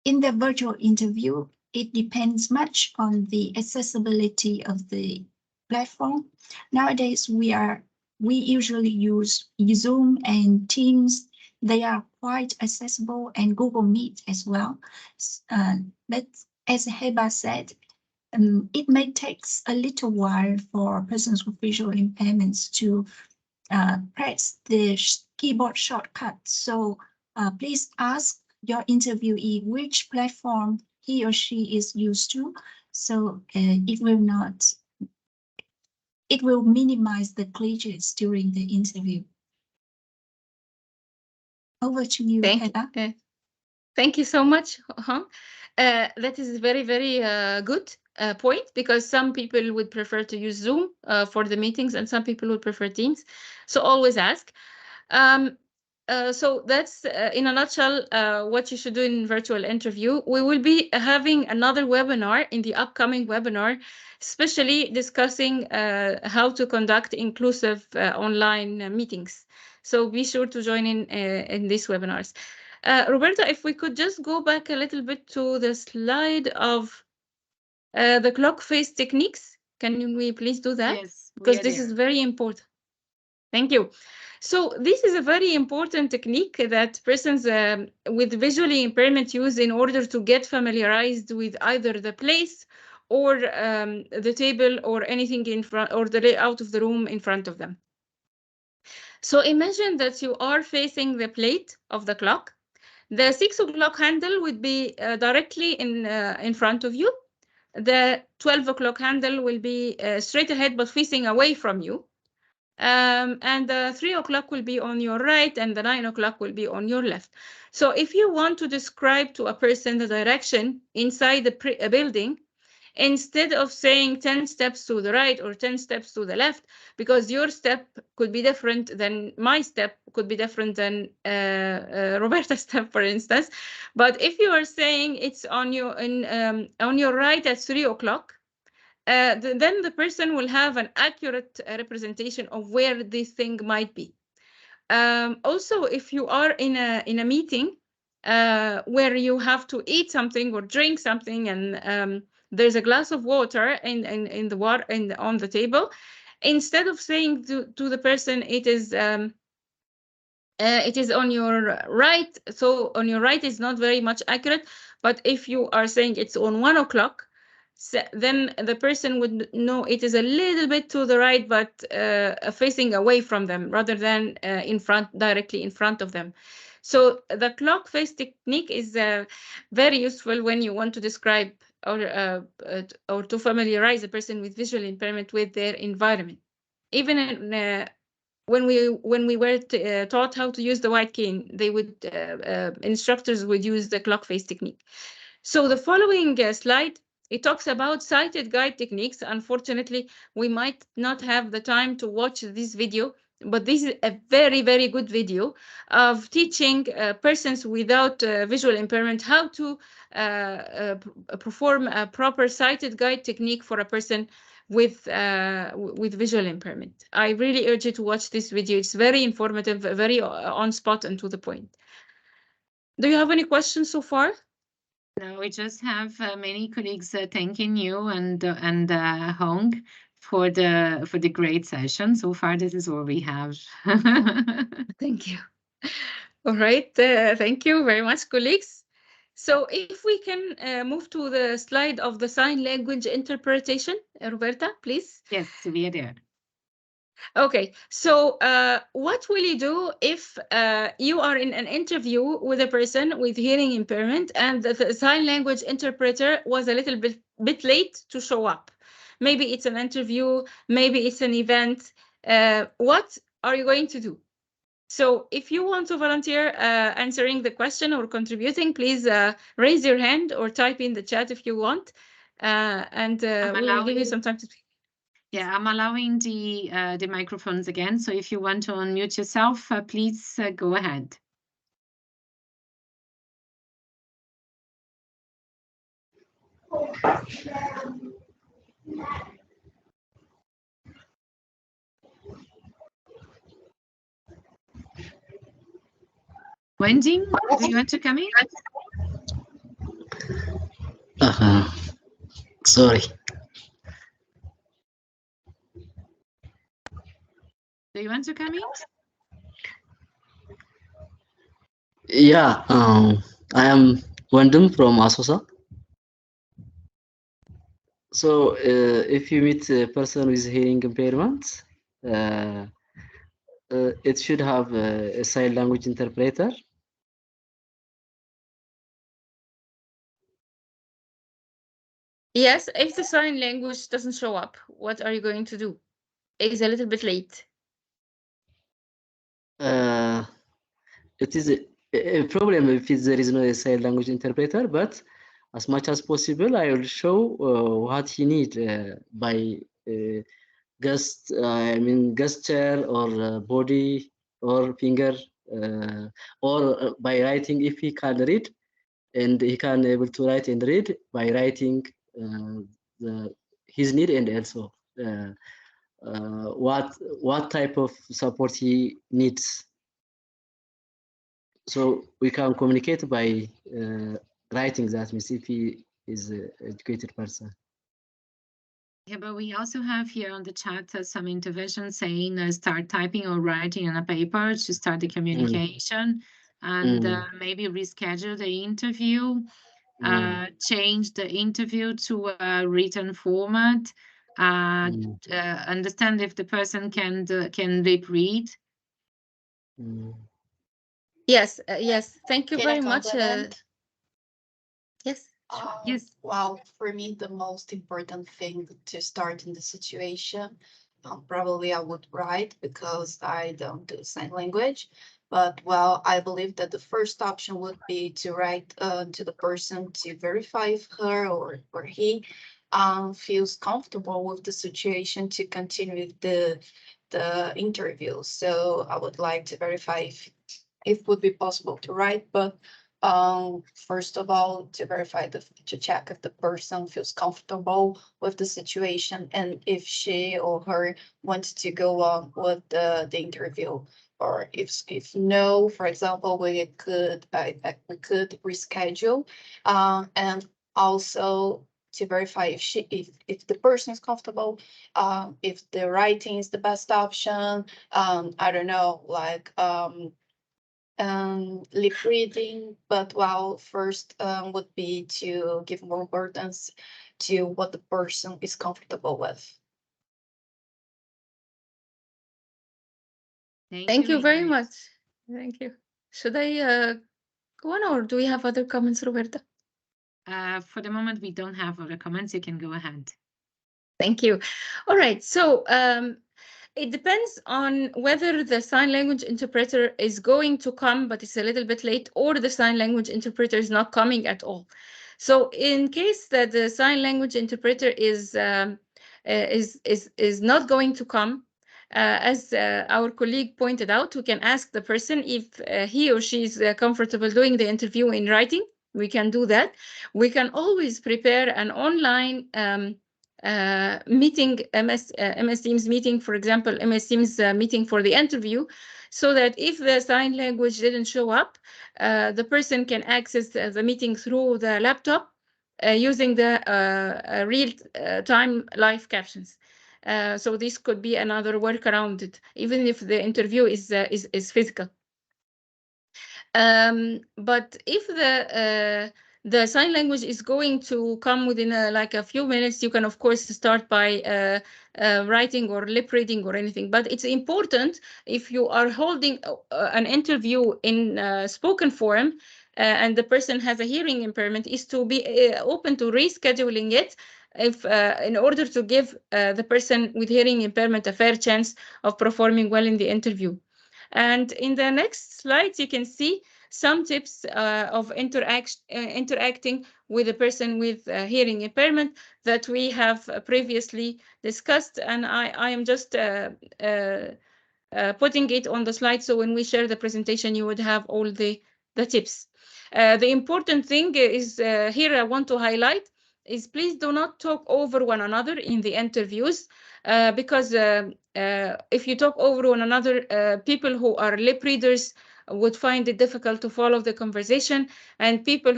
in the virtual interview, it depends much on the accessibility of the platform. Nowadays, we usually use Zoom and Teams. They are quite accessible, and Google Meet as well. But as Heba said, it may take a little while for persons with visual impairments to press the keyboard shortcut. So please ask your interviewee which platform he or she is used to. So it will minimize the glitches during the interview. Over to you, Heather. Thank you so much. That is very, very good point, because some people would prefer to use Zoom for the meetings and some people would prefer Teams. So always ask. So that's in a nutshell what you should do in virtual interview. We will be having another webinar in the upcoming webinar, especially discussing how to conduct inclusive online meetings. So be sure to join in these webinars. Roberta, if we could just go back a little bit to the slide of the clock face techniques. Can we please do that? Yes, because this is very important. Thank you. So this is a very important technique that persons with visually impairment use in order to get familiarized with either the place or the table or anything in front, or the layout of the room in front of them. So imagine that you are facing the plate of the clock. The 6 o'clock handle would be directly in front of you. The 12 o'clock handle will be straight ahead but facing away from you. And the 3 o'clock will be on your right and the 9 o'clock will be on your left. So if you want to describe to a person the direction inside a building, instead of saying 10 steps to the right or 10 steps to the left, because your step could be different than my step, could be different than Roberta's step, for instance. But if you are saying it's on your right at 3 o'clock, then the person will have an accurate representation of where this thing might be. Also, if you are in a meeting where you have to eat something or drink something, and there's a glass of water in the water on the table, instead of saying to the person it is on your right, so on your right is not very much accurate. But if you are saying it's on 1 o'clock, then the person would know it is a little bit to the right, but facing away from them rather than directly in front of them. So the clock face technique is very useful when you want to describe or to familiarize a person with visual impairment with their environment. Even when we were taught how to use the white cane, instructors would use the clock face technique. So the following slide, it talks about sighted guide techniques. Unfortunately, we might not have the time to watch this video, but this is a very, very good video of teaching persons without visual impairment how to perform a proper sighted guide technique for a person with visual impairment. I really urge you to watch this video. It's very informative, very on spot and to the point. Do you have any questions so far? No, we just have many colleagues thanking you and Hong for the great session. So far, this is all we have. Thank you. All right. Thank you very much, colleagues. So if we can move to the slide of the sign language interpretation, Roberta, please. Yes, we are there. Okay, so what will you do if you are in an interview with a person with hearing impairment and the sign language interpreter was a little bit late to show up? Maybe it's an interview, maybe it's an event. What are you going to do? So if you want to volunteer answering the question or contributing, please raise your hand or type in the chat if you want. And we will give you some time to speak. Yeah, I'm allowing the microphones again. So if you want to unmute yourself, please go ahead. Wendy, do you want to come in? Sorry. Do you want to come in? Yeah, I am Wandum from Asosa. So if you meet a person with hearing impairment, it should have a sign language interpreter. Yes, if the sign language doesn't show up, what are you going to do? It's a little bit late. It is a problem if there is no sign language interpreter, but as much as possible, I will show what he need by gesture or body or finger or by writing if he can read, and he can able to write and read by writing his need and also what type of support he needs. So we can communicate by writing that means if he is an educated person. Yeah, but we also have here on the chat some intervention saying start typing or writing on a paper to start the communication and maybe reschedule the interview, change the interview to a written format, understand if the person can lip read. Yes, yes. Thank you Can very I much. compliment? Yes. Yes. Wow, for me, the most important thing to start in the situation, probably I would write because I don't do sign language. But well, I believe that the first option would be to write to the person to verify if her or he feels comfortable with the situation to continue the interview. So I would like to verify if it would be possible to write, but first of all, to verify to check if the person feels comfortable with the situation and if she or her wants to go on with the interview, or if no, for example, we could reschedule, and also to verify if the person is comfortable, if the writing is the best option. I don't know, like lip reading, but well, first would be to give more importance to what the person is comfortable with. Thank you very much. Thank you. Should I go on, or do we have other comments, Roberta? For the moment, we don't have other comments. You can go ahead. Thank you. All right. So it depends on whether the sign language interpreter is going to come, but it's a little bit late, or the sign language interpreter is not coming at all. So in case that the sign language interpreter is not going to come, as our colleague pointed out, we can ask the person if he or she is comfortable doing the interview in writing. We can do that. We can always prepare an online meeting, MS Teams meeting, for example, MS Teams meeting for the interview. so that if the sign language didn't show up, the person can access the meeting through the laptop using the real-time live captions. So this could be another workaround it, even if the interview is physical. But if the sign language is going to come within like a few minutes, you can of course start by writing or lip reading or anything. But it's important, if you are holding an interview in spoken form and the person has a hearing impairment, is to be open to rescheduling it, if in order to give the person with hearing impairment a fair chance of performing well in the interview. And in the next slides, you can see some tips of interacting with a person with hearing impairment that we have previously discussed. And I am just putting it on the slide, so when we share the presentation, you would have all the tips. The important thing is here I want to highlight is please do not talk over one another in the interviews, because if you talk over one another, people who are lip readers would find it difficult to follow the conversation, and people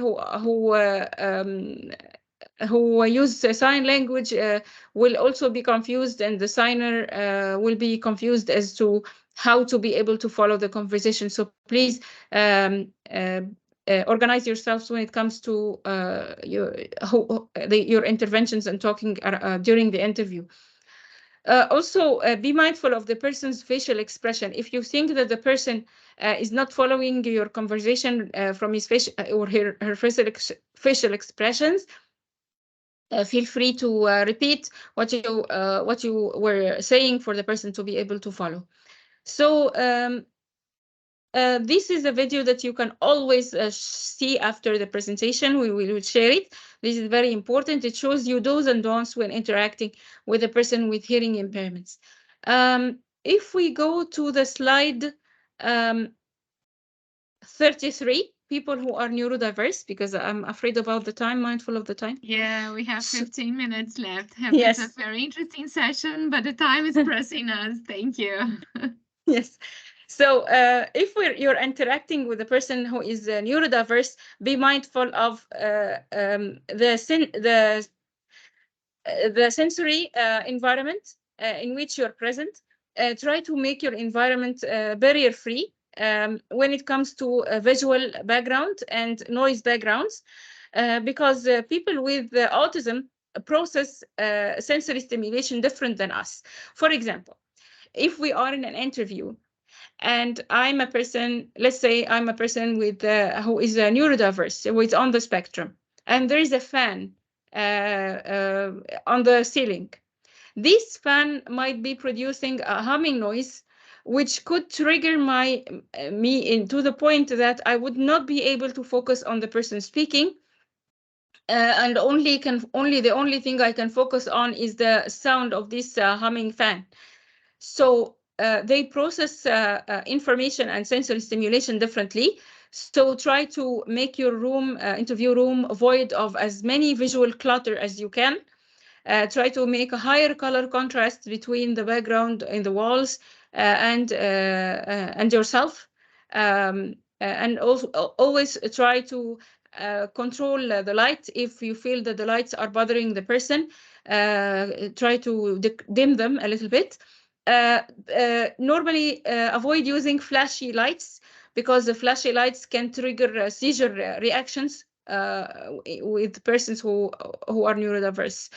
who use sign language will also be confused, and the signer will be confused as to how to be able to follow the conversation. So please organize yourselves when it comes to your interventions and talking during the interview. Also, be mindful of the person's facial expression. If you think that the person is not following your conversation from his face or her facial expressions, feel free to repeat what you were saying for the person to be able to follow. So this is a video that you can always see after the presentation. We will share it. This is very important. It shows you do's and don'ts when interacting with a person with hearing impairments. If we go to the slide 33, people who are neurodiverse, because I'm afraid about the time, mindful of the time. Yeah, we have 15 minutes left. Yes. It's a very interesting session, but the time is pressing us. Thank you. Yes. So if you're interacting with a person who is neurodiverse, be mindful of the sensory environment in which you're present. Try to make your environment barrier-free when it comes to visual background and noise backgrounds, because people with autism process sensory stimulation different than us. For example, if we are in an interview and I'm a person, let's say I'm a person with who is a neurodiverse, who is on the spectrum, and there is a fan on the ceiling. This fan might be producing a humming noise, which could trigger me into the point that I would not be able to focus on the person speaking, and the only thing I can focus on is the sound of this humming fan. So they process information and sensory stimulation differently. So try to make your interview room void of as many visual clutter as you can. Try to make a higher color contrast between the background in the walls and yourself. And also always try to control the light. If you feel that the lights are bothering the person, try to dim them a little bit. Normally avoid using flashy lights, because the flashy lights can trigger seizure reactions with persons who are neurodiverse.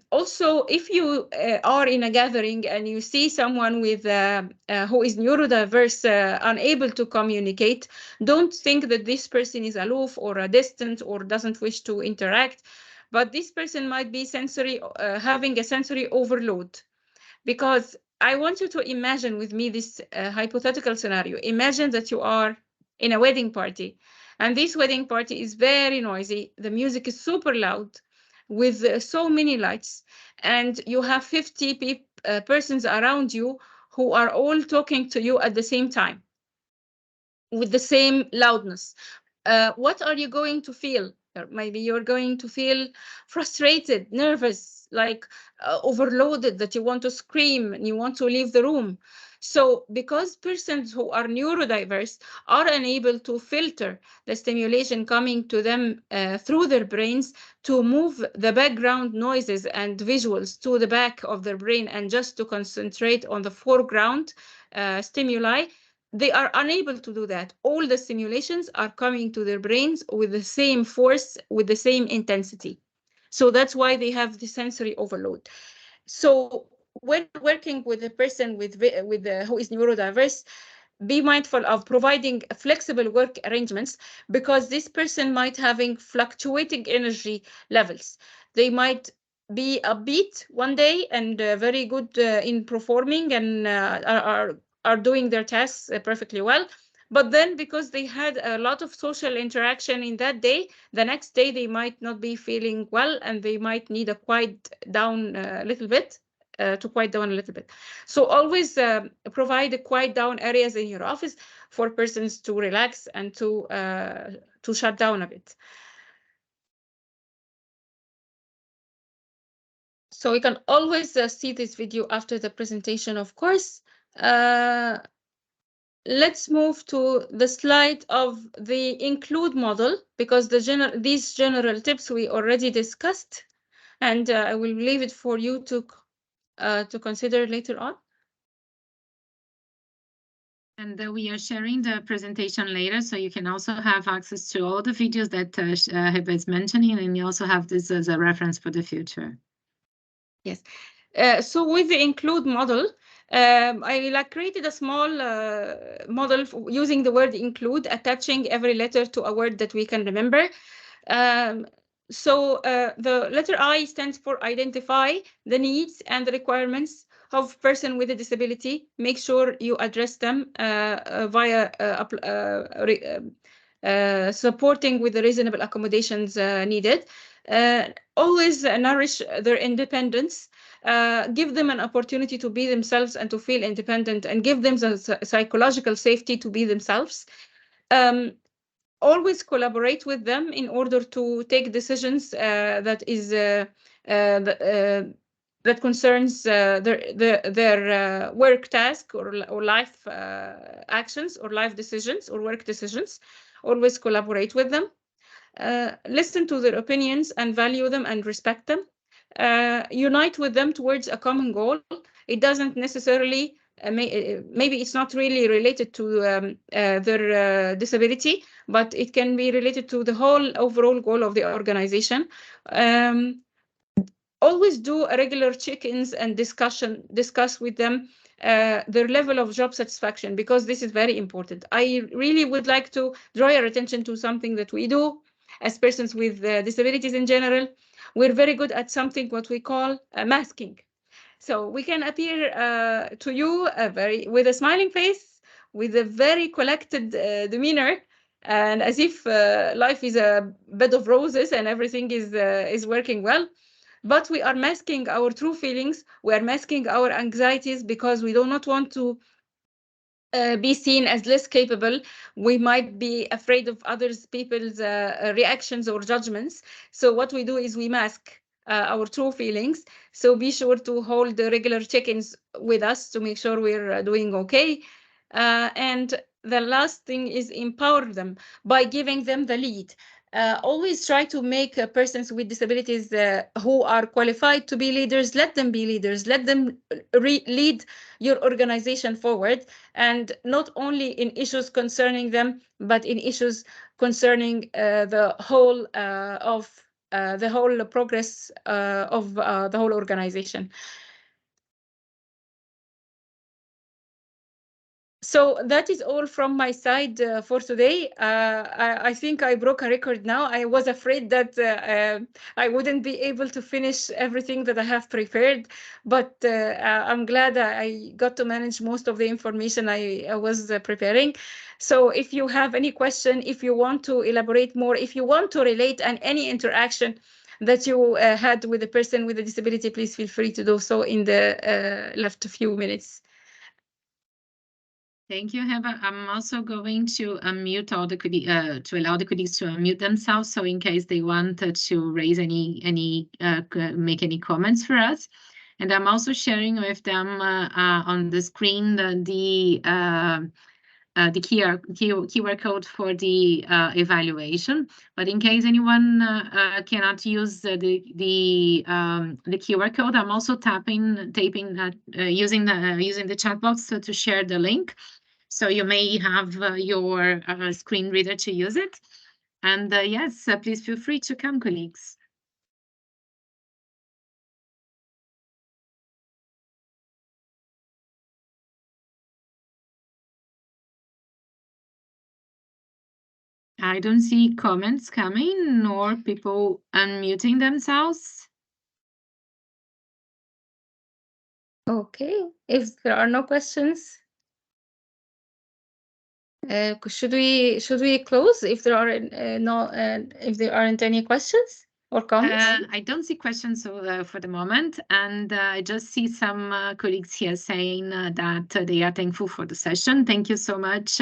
Also, if you are in a gathering and you see someone with who is neurodiverse, unable to communicate, don't think that this person is aloof or distant or doesn't wish to interact, but this person might be having a sensory overload. Because I want you to imagine with me this hypothetical scenario. Imagine that you are in a wedding party, and this wedding party is very noisy. The music is super loud with so many lights, and you have 50 persons around you who are all talking to you at the same time with the same loudness. What are you going to feel? Maybe you're going to feel frustrated, nervous, like overloaded, that you want to scream and you want to leave the room. So because persons who are neurodiverse are unable to filter the stimulation coming to them through their brains, to move the background noises and visuals to the back of their brain and just to concentrate on the foreground stimuli, they are unable to do that. All the stimulations are coming to their brains with the same force, with the same intensity. So that's why they have the sensory overload. So when working with a person who is neurodiverse, be mindful of providing flexible work arrangements, because this person might having fluctuating energy levels. They might be upbeat one day and very good in performing and are doing their tasks perfectly well. But then because they had a lot of social interaction in that day, the next day they might not be feeling well and they might need a quiet down a little bit, to quiet down a little bit. So always provide quiet down areas in your office for persons to relax and to shut down a bit. So you can always see this video after the presentation, of course. Let's move to the slide of the include model, because these general tips we already discussed, and I will leave it for you to consider later on. And we are sharing the presentation later, so you can also have access to all the videos that Heba is mentioning, and you also have this as a reference for the future. Yes. So with the include model, I created a small model using the word include, attaching every letter to a word that we can remember. So the letter I stands for identify the needs and the requirements of person with a disability. Make sure you address them via supporting with the reasonable accommodations needed. Always nourish their independence. Give them an opportunity to be themselves and to feel independent, and give them the psychological safety to be themselves. Always collaborate with them in order to take decisions that concerns their work task or life actions or life decisions or work decisions. Always collaborate with them. Listen to their opinions and value them and respect them. Unite with them towards a common goal. It doesn't necessarily, maybe it's not really related to their disability, but it can be related to the whole overall goal of the organization. Always do a regular check-ins and discuss with them their level of job satisfaction, because this is very important. I really would like to draw your attention to something that we do as persons with disabilities in general. We're very good at something what we call masking. So we can appear to you with a smiling face, with a very collected demeanor, and as if life is a bed of roses and everything is working well. But we are masking our true feelings. We are masking our anxieties because we do not want to be seen as less capable. We might be afraid of others people's reactions or judgments. So what we do is we mask our true feelings. So be sure to hold the regular check-ins with us to make sure we're doing okay. And the last thing is empower them by giving them the lead. Always try to make persons with disabilities who are qualified to be leaders, let them be leaders, let them lead your organization forward, and not only in issues concerning them, but in issues concerning the whole progress of the whole organization. So that is all from my side for today. I think I broke a record now. I was afraid that I wouldn't be able to finish everything that I have prepared, but I'm glad I got to manage most of the information I was preparing. So if you have any question, if you want to elaborate more, if you want to relate on any interaction that you had with a person with a disability, please feel free to do so in the left few minutes. Thank you, Heba. I'm also going to unmute all the to allow the colleagues to unmute themselves, so in case they want to raise make any comments for us. And I'm also sharing with them on the screen the QR code for the evaluation. But in case anyone cannot use the QR code, I'm also using the chat box to share the link. So you may have your screen reader to use it. And yes, please feel free to come, colleagues. I don't see comments coming nor people unmuting themselves. Okay, if there are no questions, should we close if there are if there aren't any questions or comments? I don't see questions for the moment, and I just see some colleagues here saying that they are thankful for the session. Thank you so much,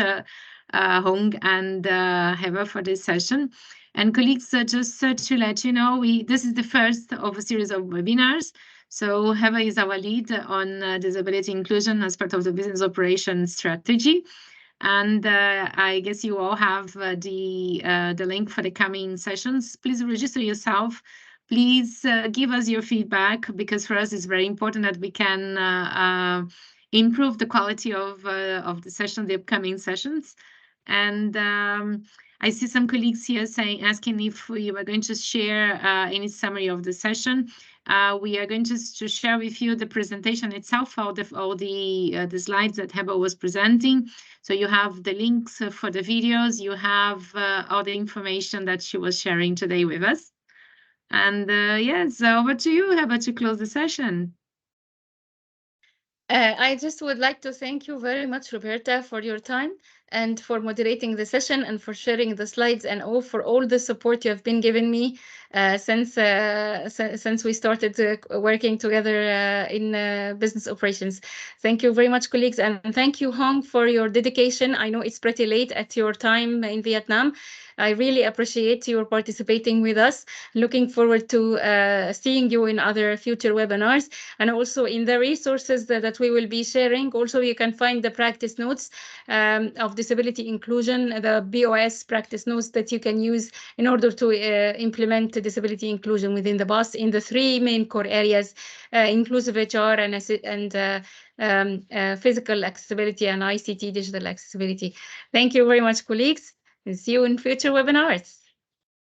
Hong and Heba, for this session. And colleagues, just to let you know, this is the first of a series of webinars. So Heba is our lead on disability inclusion as part of the business operations strategy. And I guess you all have the link for the coming sessions. Please register yourself. Please give us your feedback, because for us it's very important that we can improve the quality of the session, the upcoming sessions. And I see some colleagues here asking if we were going to share any summary of the session. We are going to share with you the presentation itself, all the slides that Heba was presenting. So you have the links for the videos, you have all the information that she was sharing today with us. And yes, over to you, Heba, to close the session. I just would like to thank you very much, Roberta, for your time and for moderating the session and for sharing the slides and for all the support you have been giving me since we started working together in business operations. Thank you very much, colleagues, and thank you, Hong, for your dedication. I know it's pretty late at your time in Vietnam. I really appreciate your participating with us. Looking forward to seeing you in other future webinars, and also in the resources that we will be sharing. Also, you can find the practice notes of disability inclusion, the BOS practice notes that you can use in order to implement disability inclusion within the BOS in the three main core areas, inclusive HR and physical accessibility and ICT digital accessibility. Thank you very much, colleagues, and see you in future webinars.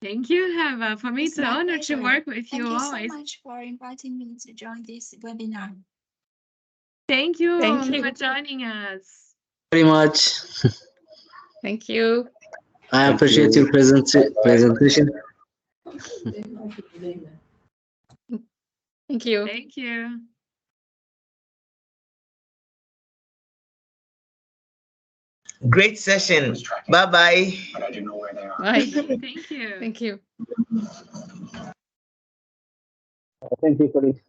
Thank you, Heba. For me, it's an honor to work with you always. Thank you so much for inviting me to join this webinar. Thank you, for joining us. Very much. Thank you. I appreciate your presentation. Thank you. Thank you. Great session. Bye-bye. Bye. Thank you. Thank you. Thank you, colleagues.